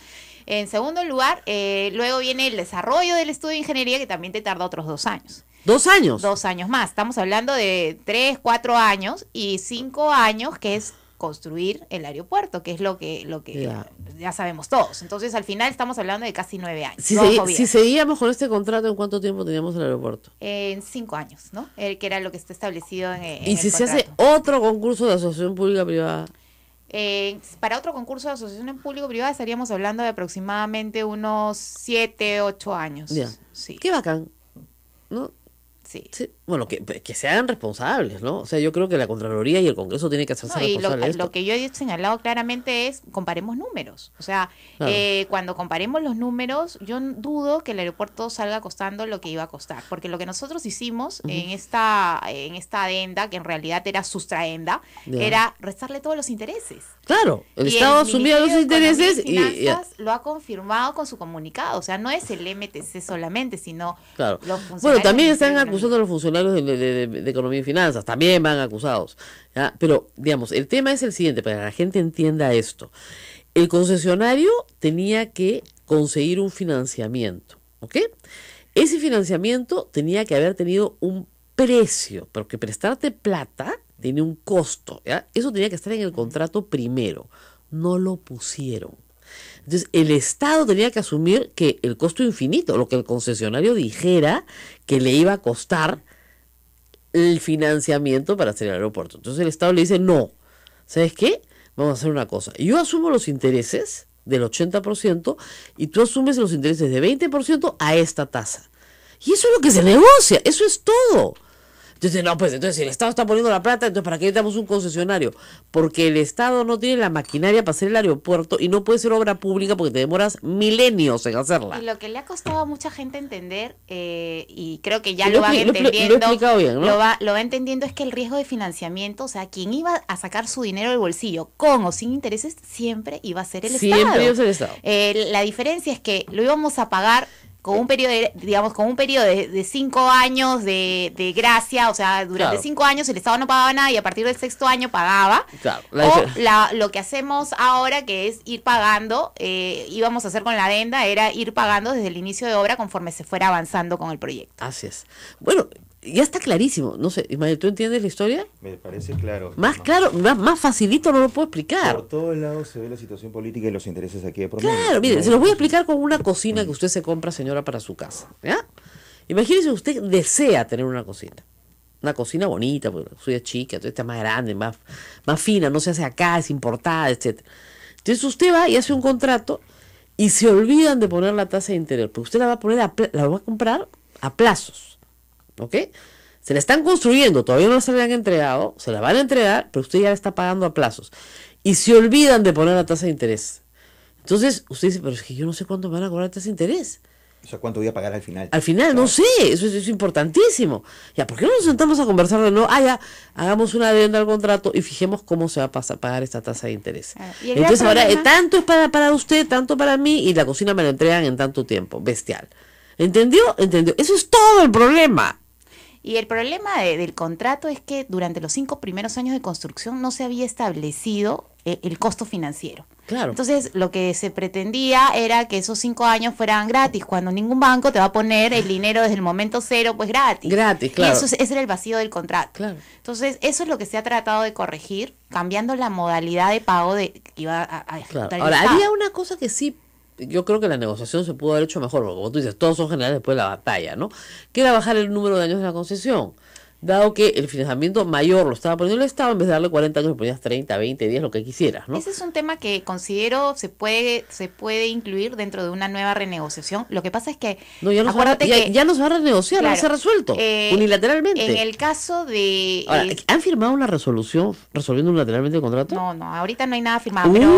D: En segundo lugar, luego viene el desarrollo del estudio de ingeniería, que también te tarda otros 2 años.
B: ¿2 años?
D: 2 años más. Estamos hablando de 3, 4 años y 5 años, que es construir el aeropuerto, que es lo que ya sabemos todos. Entonces, al final estamos hablando de casi 9 años.
B: Si seguíamos con este contrato, ¿en cuánto tiempo teníamos el aeropuerto?
D: En 5 años, ¿no? Que era lo que está establecido en
B: ¿Y si se hace otro concurso de asociación pública-privada?
D: Para otro concurso de asociación público-privada estaríamos hablando de aproximadamente unos 7, 8 años.
B: Ya.
D: Sí.
B: Qué bacán, ¿no?
D: Sí.
B: Bueno, que se hagan responsables, ¿no? O sea, yo creo que la Contraloría y el Congreso tienen que hacerse responsables.
D: Y lo que yo he señalado claramente es, comparemos números. O sea, claro, cuando comparemos los números, yo dudo que el aeropuerto salga costando lo que iba a costar. Porque lo que nosotros hicimos en esta adenda, que en realidad era sustraenda, era restarle todos los intereses.
B: Claro, el Estado asumía los intereses
D: y lo ha confirmado con su comunicado. O sea, no es el MTC solamente, sino
B: claro,
D: los funcionarios.
B: Bueno, también están acusando a los funcionarios de Economía y Finanzas, también van acusados, ¿ya? Pero, digamos, el tema es el siguiente, para que la gente entienda esto. El concesionario tenía que conseguir un financiamiento, ¿ok? Ese financiamiento tenía que haber tenido un precio, porque prestarte plata tiene un costo, ¿ya? Eso tenía que estar en el contrato primero, no lo pusieron. Entonces, el Estado tenía que asumir que el costo infinito, lo que el concesionario dijera que le iba a costar el financiamiento para hacer el aeropuerto. Entonces, el Estado le dice, no, ¿sabes qué? Vamos a hacer una cosa. Yo asumo los intereses del 80% y tú asumes los intereses de 20% a esta tasa. Y eso es lo que se negocia, eso es todo. Entonces, no, pues entonces si el Estado está poniendo la plata, entonces ¿para qué necesitamos un concesionario? Porque el Estado no tiene la maquinaria para hacer el aeropuerto y no puede ser obra pública porque te demoras milenios en hacerla.
D: Y lo que le ha costado a mucha gente entender, y creo que ya lo van entendiendo,
B: lo he explicado bien, ¿no?
D: lo va entendiendo, es que el riesgo de financiamiento, o sea, quien iba a sacar su dinero del bolsillo, con o sin intereses, siempre iba a ser el Estado.
B: Siempre iba a ser el Estado.
D: La diferencia es que lo íbamos a pagar con un periodo de 5 años de gracia, o sea, durante 5 años el Estado no pagaba nada y a partir del 6º año pagaba.
B: Claro,
D: lo que hacemos ahora, que es ir pagando, íbamos a hacer con la adenda, era ir pagando desde el inicio de obra conforme se fuera avanzando con el proyecto.
B: Así es. Bueno, ya está clarísimo. No sé, Ismael, ¿tú entiendes la historia?
C: Me parece claro.
B: Más claro, más facilito no lo puedo explicar.
C: Por todos lados se ve la situación política y los intereses aquí de promedio.
B: Claro, mire, se los voy a explicar con una cocina que usted se compra, señora, para su casa, ¿ya? Imagínese, usted desea tener una cocina bonita, porque la suya es chica, entonces está más grande, más fina, no se hace acá, es importada, etcétera. Entonces usted va y hace un contrato y se olvidan de poner la tasa de interés, porque usted la va a poner la va a comprar a plazos. ¿Ok? Se la están construyendo, todavía no se la han entregado, se la van a entregar, pero usted ya la está pagando a plazos. Y se olvidan de poner la tasa de interés. Entonces, usted dice, pero es que yo no sé cuánto me van a cobrar la tasa de interés.
C: O sea, ¿cuánto voy a pagar al final?
B: Al final, claro. No sé, eso es importantísimo. Ya, ¿por qué no nos sentamos a conversar de nuevo? Ya, hagamos una adenda al contrato y fijemos cómo se va a pagar esta tasa de interés. Entonces ahora, tanto es para usted, tanto para mí, y la cocina me la entregan en tanto tiempo. Bestial. ¿Entendió? Eso es todo el problema.
D: Y el problema del contrato es que durante los 5 primeros años de construcción no se había establecido el costo financiero.
B: Claro.
D: Entonces, lo que se pretendía era que esos 5 años fueran gratis, cuando ningún banco te va a poner el dinero desde el momento cero, pues gratis.
B: Gratis, claro.
D: Y ese era el vacío del contrato.
B: Claro.
D: Entonces, eso es lo que se ha tratado de corregir, cambiando la modalidad de pago que iba a ejecutar.
B: Claro. Ahora, había una cosa que sí, yo creo que la negociación se pudo haber hecho mejor, porque como tú dices, todos son generales después de la batalla, ¿no? Que era bajar el número de años de la concesión. Dado que el financiamiento mayor lo estaba poniendo el Estado, en vez de darle 40 años, le ponías 30, 20, 10, lo que quisieras, ¿no?
D: Ese es un tema que considero se puede incluir dentro de una nueva renegociación. Lo que pasa es que,
B: no, ya no se va a renegociar, claro, se ha resuelto unilateralmente.
D: En el caso de...
B: Ahora, ¿han firmado una resolución resolviendo unilateralmente el contrato?
D: No, ahorita no hay nada firmado, pero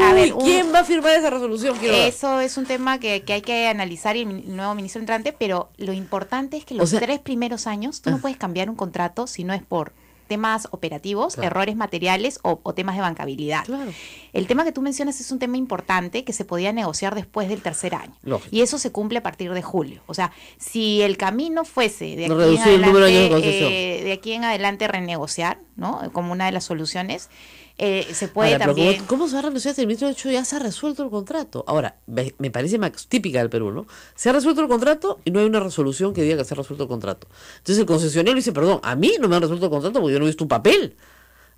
D: a ver...
B: ¿Quién va a firmar esa resolución?
D: Eso es un tema que hay que analizar y el nuevo ministro entrante, pero lo importante es que los 3 primeros años tú no puedes cambiar un contrato si no es por temas operativos, claro, errores materiales o temas de bancabilidad. Claro. El tema que tú mencionas es un tema importante que se podía negociar después del 3er año. Lógico. Y eso se cumple a partir de julio. O sea, si el camino fuese de aquí en adelante renegociar, ¿no? Como una de las soluciones, se puede. Ahora, también...
B: ¿Cómo se va a renegociar si el ministro de hecho ya se ha resuelto el contrato? Ahora, me parece más típica del Perú, ¿no? Se ha resuelto el contrato y no hay una resolución que diga que se ha resuelto el contrato. Entonces el concesionario dice, perdón, a mí no me han resuelto el contrato porque yo no he visto un papel.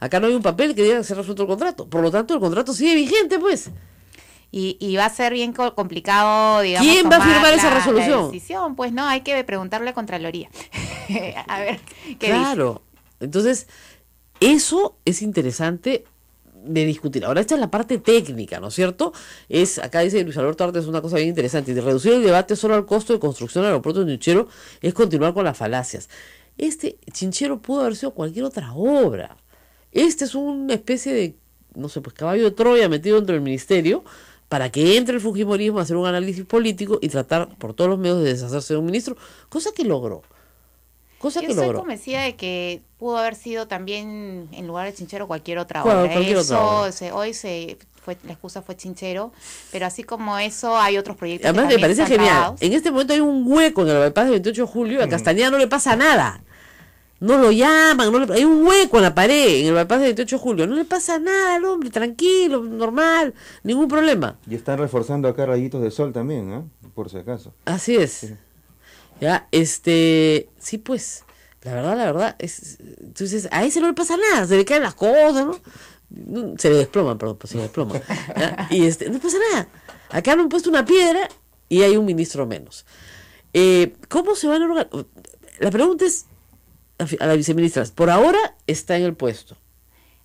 B: Acá no hay un papel que diga que se ha resuelto el contrato. Por lo tanto, el contrato sigue vigente, pues.
D: Y va a ser bien complicado, digamos.
B: ¿Quién va a firmar esa resolución?
D: La decisión, pues no, hay que preguntarle a Contraloría. A ver qué
B: claro. Dice. Entonces, eso es interesante de discutir. Ahora, esta es la parte técnica, ¿no es cierto? Acá dice Luis Alberto Artes una cosa bien interesante. De reducir el debate solo al costo de construcción del aeropuerto de Chinchero es continuar con las falacias. Chinchero pudo haber sido cualquier otra obra. Es una especie de, no sé, pues caballo de Troya metido dentro del ministerio para que entre el fujimorismo a hacer un análisis político y tratar por todos los medios de deshacerse de un ministro, cosa que logró.
D: Yo estoy convencida de que pudo haber sido también en lugar de Chinchero cualquier otra obra. Hoy la excusa fue Chinchero, pero así como eso hay otros proyectos.
B: Además me parece genial. En este momento hay un hueco en el bypass de 28 de julio, a Castañeda no le pasa nada. No lo llaman, hay un hueco en la pared en el bypass de 28 de julio, no le pasa nada al hombre, tranquilo, normal, ningún problema.
C: Y están reforzando acá rayitos de sol también, ¿no? Por si acaso.
B: Así es. Sí. Ya, sí, pues, la verdad, entonces, a ese no le pasa nada, se le caen las cosas, ¿no? Se le desploman, perdón, pues se le desploman. ¿Ya? Y no pasa nada. Acá han puesto una piedra y hay un ministro menos. ¿Cómo se van a organizar? La pregunta es, a la viceministra, por ahora está en el puesto.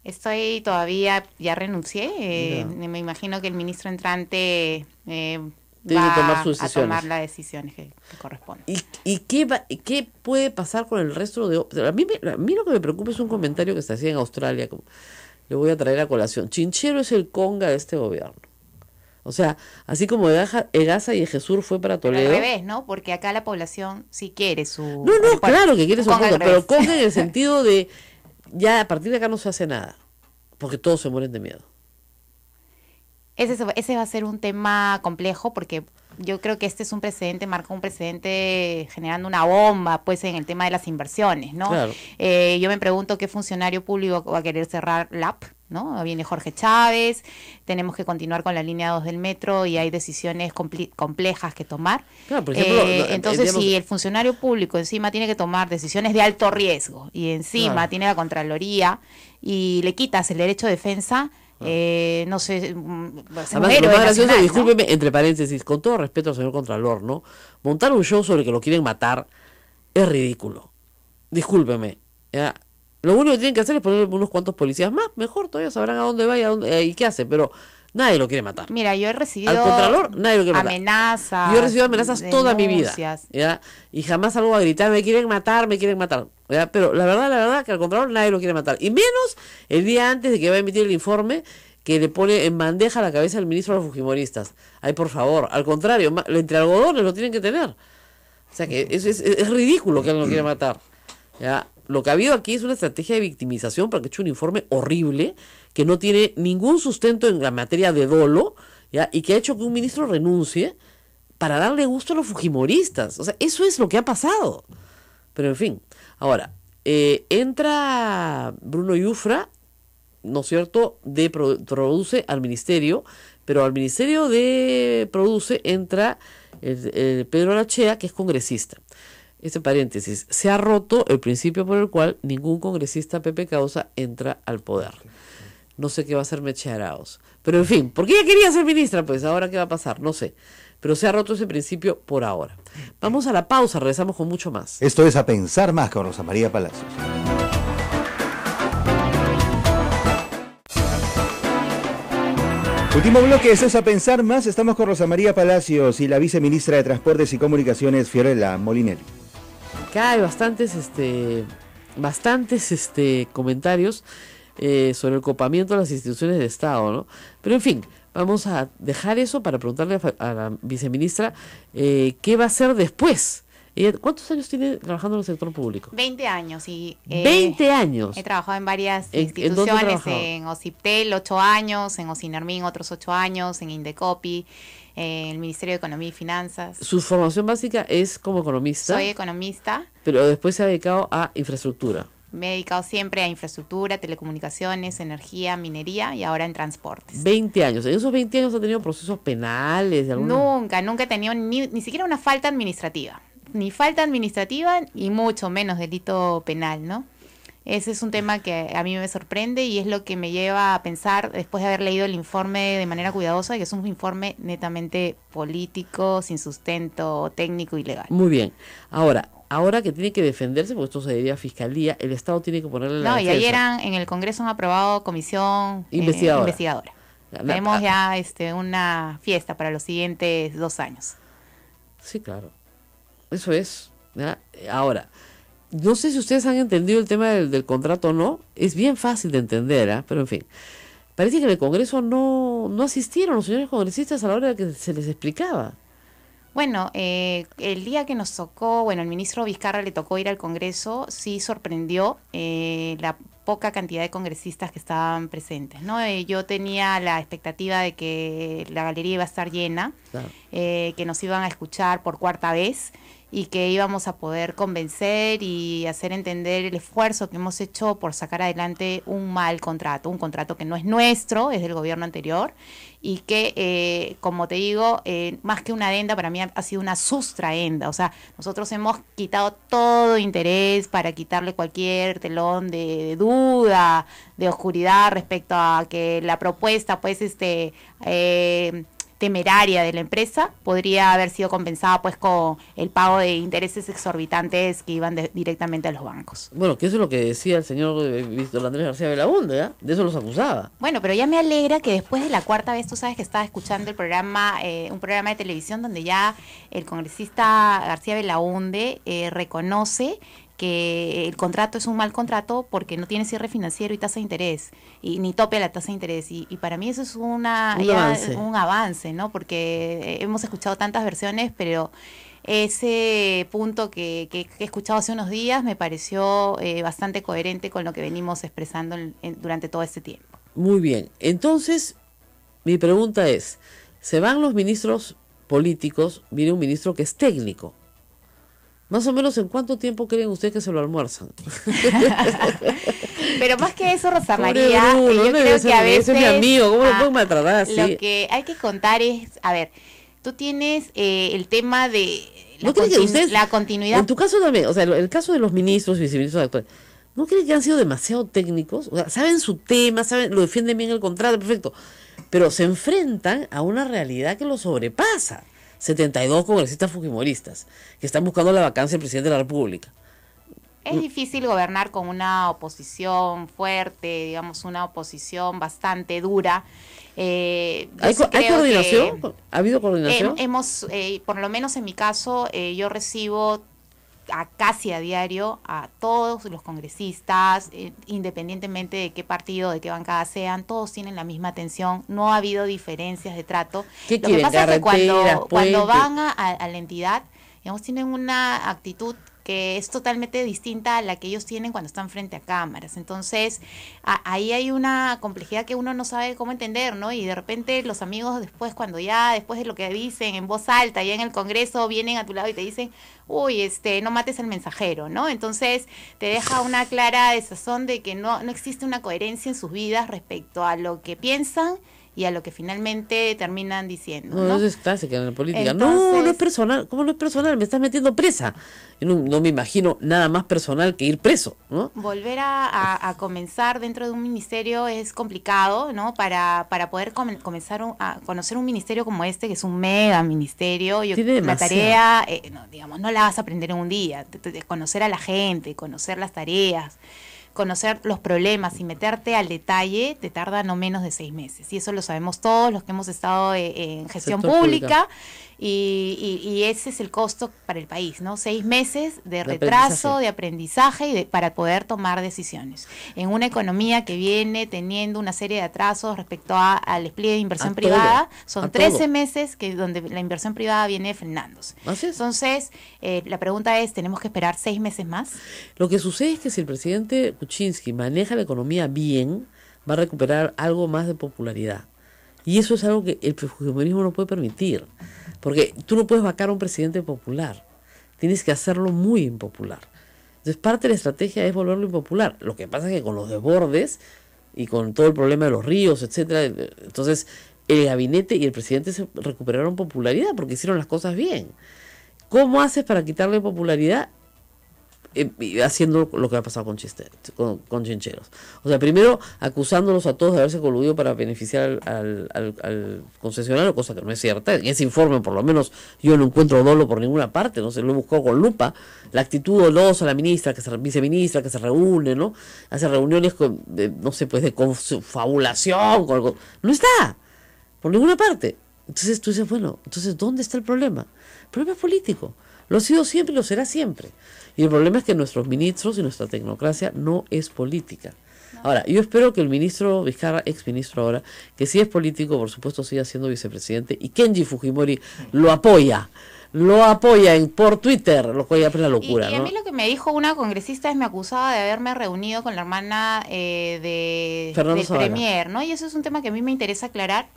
D: Estoy todavía, ya renuncié, me imagino que el ministro entrante... va a tomar las decisiones que corresponden.
B: ¿Y qué puede pasar con el resto de... A mí lo que me preocupa es un comentario que se hacía en Australia, como le voy a traer a colación. Chinchero es el conga de este gobierno. O sea, así como Egasa y Ejesur fue para Toledo.
D: Pero al revés, ¿no? Porque acá la población sí quiere su...
B: No, claro que quiere su conga, pero conga en el sentido de ya a partir de acá no se hace nada, porque todos se mueren de miedo.
D: Ese va a ser un tema complejo porque yo creo que este es un precedente, marca un precedente generando una bomba pues en el tema de las inversiones, ¿no? Claro. Yo me pregunto qué funcionario público va a querer cerrar LAP, ¿no? Viene Jorge Chávez, tenemos que continuar con la línea 2 del metro y hay decisiones complejas que tomar. Claro, por ejemplo, entonces, si el funcionario público encima tiene que tomar decisiones de alto riesgo y encima tiene la Contraloría y le quitas el derecho de defensa... no sé,
B: además, lo más gracioso, discúlpeme, ¿no? Entre paréntesis, con todo respeto al señor Contralor, ¿no? Montar un show sobre que lo quieren matar es ridículo. Discúlpeme. ¿Ya? Lo único que tienen que hacer es poner unos cuantos policías más, mejor, todavía sabrán a dónde va y qué hace, pero nadie lo quiere matar.
D: Mira, yo he recibido
B: al Contralor, nadie lo quiere
D: amenazas.
B: Yo he recibido amenazas toda mi vida, ¿ya? Y jamás salgo a gritar, me quieren matar, ¿ya? Pero la verdad que al Contralor nadie lo quiere matar. Y menos el día antes de que va a emitir el informe que le pone en bandeja la cabeza al ministro de los fujimoristas. Ay, por favor, al contrario, entre algodones lo tienen que tener. O sea que es ridículo que él no quiere matar. ¿Ya? Lo que ha habido aquí es una estrategia de victimización para que eche un informe horrible que no tiene ningún sustento en la materia de dolo, ¿ya? Y que ha hecho que un ministro renuncie para darle gusto a los fujimoristas. O sea, eso es lo que ha pasado. Pero en fin, ahora, entra Bruno Yufra, ¿no es cierto?, de Produce al ministerio, pero al ministerio de Produce entra el Pedro Lachea, que es congresista. Este paréntesis, se ha roto el principio por el cual ningún congresista Pepe Causa entra al poder. No sé qué va a hacer Meche Arauz. Pero en fin, ¿por qué ella quería ser ministra? Pues ahora qué va a pasar, no sé. Pero se ha roto ese principio por ahora. Vamos a la pausa, regresamos con mucho más.
A: Esto es A Pensar Más con Rosa María Palacios. Último bloque, eso es A Pensar Más. Estamos con Rosa María Palacios y la viceministra de Transportes y Comunicaciones, Fiorella Molinelli.
B: Acá hay bastantes comentarios sobre el copamiento de las instituciones de Estado, ¿no? Pero en fin, vamos a dejar eso para preguntarle a la viceministra qué va a hacer después. ¿Cuántos años tiene trabajando en el sector público?
D: 20 años. Y,
B: 20 años.
D: He trabajado en varias instituciones, en OCIPTEL 8 años, en OCINERMIN otros 8 años, en Indecopi, en el Ministerio de Economía y Finanzas.
B: Su formación básica es como economista.
D: Soy economista.
B: Pero después se ha dedicado a infraestructura.
D: Me he dedicado siempre a infraestructura, telecomunicaciones, energía, minería y ahora en transportes.
B: 20 años. ¿En esos 20 años ha tenido procesos penales?
D: Nunca he tenido ni siquiera una falta administrativa. Ni falta administrativa y mucho menos delito penal, ¿no? Ese es un tema que a mí me sorprende y es lo que me lleva a pensar, después de haber leído el informe de manera cuidadosa, que es un informe netamente político, sin sustento técnico y legal.
B: Muy bien. Ahora que tiene que defenderse, porque esto se diría fiscalía, el Estado tiene que ponerle la defensa.
D: Y ayer en el Congreso han aprobado comisión investigadora. Tenemos ya una fiesta para los siguientes 2 años.
B: Sí, claro. Eso es, ¿ya? Ahora, no sé si ustedes han entendido el tema del contrato o no. Es bien fácil de entender, ¿eh? Pero en fin. Parece que en el Congreso no asistieron los señores congresistas a la hora de que se les explicaba.
D: Bueno, el día que nos tocó, el ministro Vizcarra le tocó ir al Congreso, sí sorprendió la poca cantidad de congresistas que estaban presentes, ¿no? Yo tenía la expectativa de que la galería iba a estar llena, claro, que nos iban a escuchar por 4ª vez y que íbamos a poder convencer y hacer entender el esfuerzo que hemos hecho por sacar adelante un contrato que no es nuestro, es del gobierno anterior, y que, como te digo, más que una adenda, para mí ha sido una sustraenda. O sea, nosotros hemos quitado todo interés para quitarle cualquier telón de duda, de oscuridad respecto a que la propuesta, pues, temeraria de la empresa podría haber sido compensada pues con el pago de intereses exorbitantes que iban directamente a los bancos.
B: Bueno, que eso es lo que decía el señor Víctor Andrés García Belaúnde, ¿eh? De eso los acusaba.
D: Bueno, pero ya me alegra que después de la 4ª vez, tú sabes que estaba escuchando el programa, un programa de televisión donde ya el congresista García Belaúnde reconoce que el contrato es un mal contrato porque no tiene cierre financiero y tasa de interés, y ni tope a la tasa de interés, y para mí eso es un avance, ¿no? Porque hemos escuchado tantas versiones, pero ese punto que he escuchado hace unos días me pareció bastante coherente con lo que venimos expresando durante todo este tiempo.
B: Muy bien, entonces mi pregunta es, se van los ministros políticos, viene un ministro que es técnico. Más o menos, ¿en cuánto tiempo creen ustedes que se lo almuerzan?
D: Pero más que eso, Rosa María, yo creo que a veces...
B: Ese es mi amigo, ¿cómo lo pueden maltratar así?
D: Lo que hay que contar es, a ver, tú tienes el tema de la continuidad...
B: En tu caso también, o sea, el caso de los ministros y viceministros actuales, ¿no creen que han sido demasiado técnicos? O sea, saben su tema, lo defienden bien el contrato, perfecto, pero se enfrentan a una realidad que los sobrepasa. 72 congresistas fujimoristas que están buscando la vacancia del presidente de la República.
D: Es difícil gobernar con una oposición fuerte, digamos, una oposición bastante dura.
B: ¿Hay coordinación? ¿Ha habido coordinación?
D: Por lo menos en mi caso, yo recibo casi a diario a todos los congresistas, independientemente de qué partido, de qué bancada sean, todos tienen la misma atención, no ha habido diferencias de trato.
B: Lo que pasa es que
D: cuando van a la entidad, digamos, tienen una actitud que es totalmente distinta a la que ellos tienen cuando están frente a cámaras. Entonces, ahí hay una complejidad que uno no sabe cómo entender, ¿no? Y de repente los amigos después, después de lo que dicen en voz alta, ya en el Congreso, vienen a tu lado y te dicen, uy, no mates al mensajero, ¿no? Entonces, te deja una clara desazón de que no existe una coherencia en sus vidas respecto a lo que piensan y a lo que finalmente terminan diciendo, ¿no?
B: Eso es clásica en la política. Entonces, no es personal. ¿Cómo no es personal? Me estás metiendo presa. Yo no me imagino nada más personal que ir preso, ¿no?
D: Volver a comenzar dentro de un ministerio es complicado, ¿no? Para poder comenzar a conocer un ministerio como este, que es un mega ministerio. La tarea, no la vas a aprender en un día. Conocer a la gente, conocer las tareas, conocer los problemas y meterte al detalle te tarda no menos de 6 meses. Y eso lo sabemos todos los que hemos estado en gestión pública. Y ese es el costo para el país, ¿no? 6 meses de retraso, de aprendizaje para poder tomar decisiones. En una economía que viene teniendo una serie de atrasos respecto al despliegue de inversión privada, son 13 meses donde la inversión privada viene frenándose. Entonces, la pregunta es, ¿tenemos que esperar 6 meses más?
B: Lo que sucede es que si el presidente Kuczynski maneja la economía bien, va a recuperar algo más de popularidad. Y eso es algo que el fujimorismo no puede permitir. Porque tú no puedes vacar a un presidente popular. Tienes que hacerlo muy impopular. Entonces, parte de la estrategia es volverlo impopular. Lo que pasa es que con los desbordes y con todo el problema de los ríos, etcétera, entonces el gabinete y el presidente se recuperaron popularidad porque hicieron las cosas bien. ¿Cómo haces para quitarle popularidad? Haciendo lo que ha pasado con Chincheros. O sea, primero acusándolos a todos de haberse coludido para beneficiar al concesionario, cosa que no es cierta. En ese informe, por lo menos, yo no encuentro dolo por ninguna parte, no se lo he buscado con lupa. La actitud dolosa, la ministra, viceministra, que se reúne, ¿no? Hace reuniones de confabulación, con algo. No está, por ninguna parte. Entonces tú dices, bueno, entonces, ¿dónde está el problema? El problema es político. Lo ha sido siempre y lo será siempre. Y el problema es que nuestros ministros y nuestra tecnocracia no es política. Ahora, yo espero que el ministro Vizcarra, exministro ahora, que sí es político, por supuesto siga siendo vicepresidente, y Kenji Fujimori lo apoya por Twitter, lo cual ya es la locura.
D: Y a mí lo que me dijo una congresista es me acusaba de haberme reunido con la hermana del premier, ¿no? Y eso es un tema que a mí me interesa aclarar.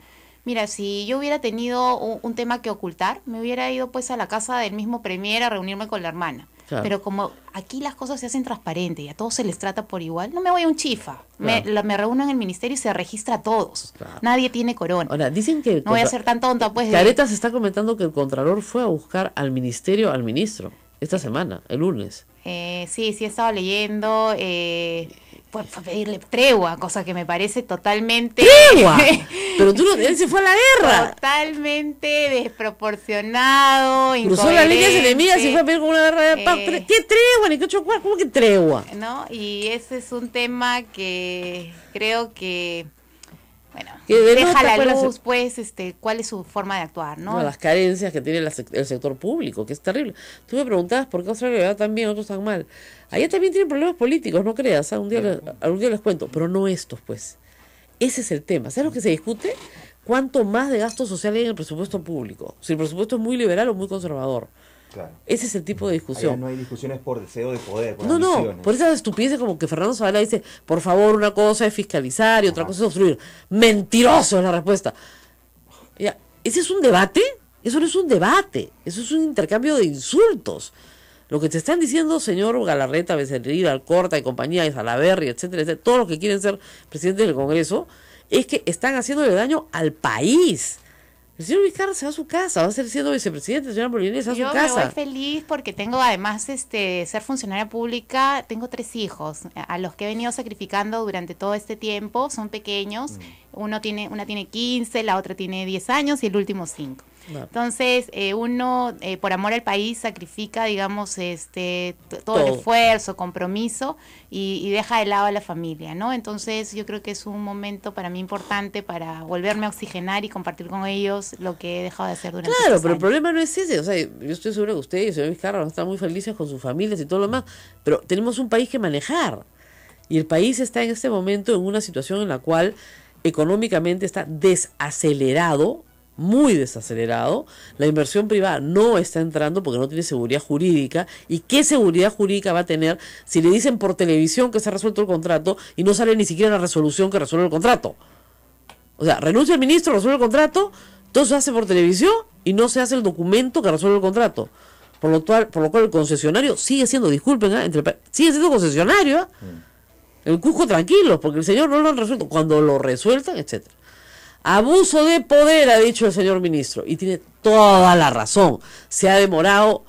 D: Mira, si yo hubiera tenido un tema que ocultar, me hubiera ido pues a la casa del mismo premier a reunirme con la hermana. Claro. Pero como aquí las cosas se hacen transparentes y a todos se les trata por igual, no me voy a un chifa. Claro. Me reúno en el ministerio y se registra a todos. Claro. Nadie tiene corona.
B: Ahora, dicen que...
D: No voy a ser tan tonta, pues.
B: Careta se está comentando que el Contralor fue a buscar al ministro esta semana, el lunes.
D: Sí, he estado leyendo... fue pedirle tregua, cosa que me parece totalmente...
B: ¡Tregua! Pero él se fue a la guerra.
D: Totalmente desproporcionado,
B: cruzó las líneas enemigas y fue a pedir con una guerra de paz. ¿Qué tregua? Ni qué ocho cuartos, ¿cómo que tregua?
D: ¿No? Y ese es un tema que creo que... Bueno, deja a la luz, pues, cuál es su forma de actuar, ¿no?
B: Las carencias que tiene el sector público, que es terrible. Tú me preguntabas por qué Australia le va tan bien, otros tan mal. Allá también tienen problemas políticos, no creas, algún día les cuento, pero no estos, pues. Ese es el tema. ¿Sabes lo que se discute? ¿Cuánto más de gasto social hay en el presupuesto público? Si el presupuesto es muy liberal o muy conservador. Claro. Ese es el tipo de discusión.
C: Allá no hay discusiones por deseo de poder, por
B: ambiciones. No, por esas estupideces como que Fernando Zavala dice, por favor, una cosa es fiscalizar y otra cosa es obstruir. Mentiroso es la respuesta. Ya, ¿ese es un debate? Eso no es un debate, eso es un intercambio de insultos. Lo que te están diciendo, señor Galarreta, Becerril, Alcorta y compañía, y Salaverry, etcétera, todos los que quieren ser presidentes del Congreso, es que están haciéndole daño al país. El señor Vizcarra se va a su casa, va a ser siendo vicepresidente, el señor Molinés se va a su casa.
D: Yo me voy feliz porque tengo, además ser funcionaria pública, tengo 3 hijos, a los que he venido sacrificando durante todo este tiempo, son pequeños, una tiene 15, la otra tiene 10 años y el último 5. No. Entonces, uno, por amor al país, sacrifica, digamos, todo el esfuerzo, compromiso y deja de lado a la familia, ¿no? Entonces, yo creo que es un momento para mí importante para volverme a oxigenar y compartir con ellos lo que he dejado de hacer durante estos años.
B: Pero el problema no es ese. O sea, yo estoy seguro que usted y el señor Vizcarra van a estar muy felices con sus familias y todo lo demás, pero tenemos un país que manejar. Y el país está en este momento en una situación en la cual económicamente está desacelerado muy desacelerado, la inversión privada no está entrando porque no tiene seguridad jurídica. ¿Y qué seguridad jurídica va a tener si le dicen por televisión que se ha resuelto el contrato y no sale ni siquiera la resolución que resuelve el contrato? O sea, renuncia el ministro, resuelve el contrato, entonces se hace por televisión y no se hace el documento que resuelve el contrato. Por lo cual el concesionario sigue siendo, disculpen, sigue siendo concesionario. El Cusco tranquilo, porque el señor no lo han resuelto. Cuando lo resueltan, etcétera. Abuso de poder, ha dicho el señor ministro, y tiene toda la razón. Se ha demorado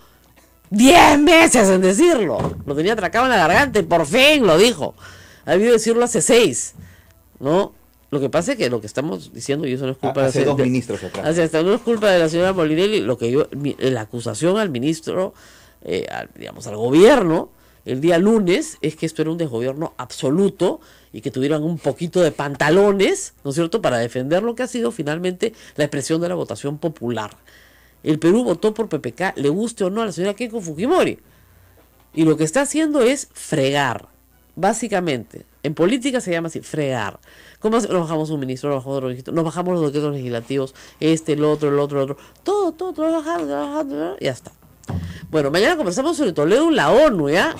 B: 10 meses en decirlo. Lo tenía atracado en la garganta y por fin lo dijo. Ha debido decirlo hace 6, ¿no? Lo que pasa es que lo que estamos diciendo, y eso no es culpa
C: hace dos ministros atrás.
B: No es culpa de la señora Molinelli, la acusación al ministro, al gobierno, el día lunes, es que esto era un desgobierno absoluto y que tuvieran un poquito de pantalones, ¿no es cierto?, para defender lo que ha sido finalmente la expresión de la votación popular. El Perú votó por PPK, le guste o no a la señora Keiko Fujimori. Y lo que está haciendo es fregar, básicamente. En política se llama así, fregar. ¿Cómo nos bajamos un ministro, nos bajamos otro ministro, nos bajamos los decretos legislativos, el otro, todo bajando, ya está. Bueno, mañana conversamos sobre Toledo en la ONU, ¿ya?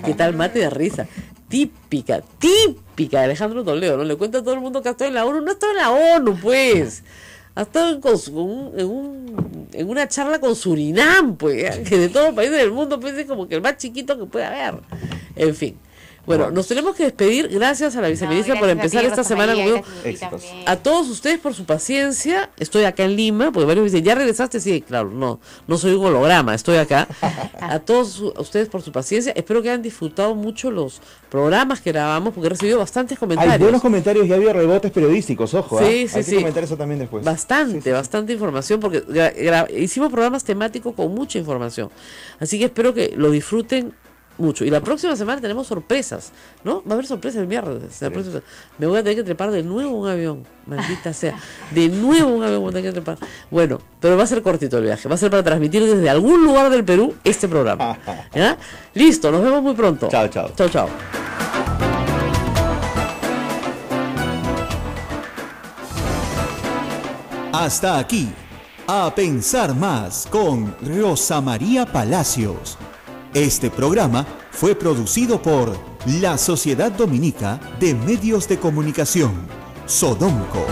B: ¿Qué tal mate de risa? Típica de Alejandro Toledo, ¿no? Le cuenta a todo el mundo que ha estado en la ONU. No ha estado en la ONU, pues. Ha estado en una charla con Surinam, pues, ¿ya? Que de todos los países del mundo, pues, es como que el más chiquito que puede haber. En fin. Bueno, nos tenemos que despedir. Gracias a la viceministra por empezar esta semana conmigo. A todos ustedes por su paciencia. Estoy acá en Lima, porque varios me dicen, ¿ya regresaste? Sí, claro, no soy un holograma, estoy acá. A todos ustedes por su paciencia. Espero que hayan disfrutado mucho los programas que grabamos, porque he recibido bastantes comentarios.
C: Hay buenos comentarios y había rebotes periodísticos, ojo.
B: Sí,
C: hay que comentar eso también después.
B: Bastante información, porque hicimos programas temáticos con mucha información. Así que espero que lo disfruten mucho. Y la próxima semana tenemos sorpresas, ¿no? Va a haber sorpresas el viernes. Me voy a tener que trepar de nuevo un avión, maldita sea. De nuevo un avión voy a tener que trepar. Bueno, pero va a ser cortito el viaje. Va a ser para transmitir desde algún lugar del Perú este programa. ¿Ya? Listo, nos vemos muy pronto.
C: Chao.
B: Chao.
A: Hasta aquí, A Pensar Más con Rosa María Palacios. Este programa fue producido por la Sociedad Dominica de Medios de Comunicación, Sodomco.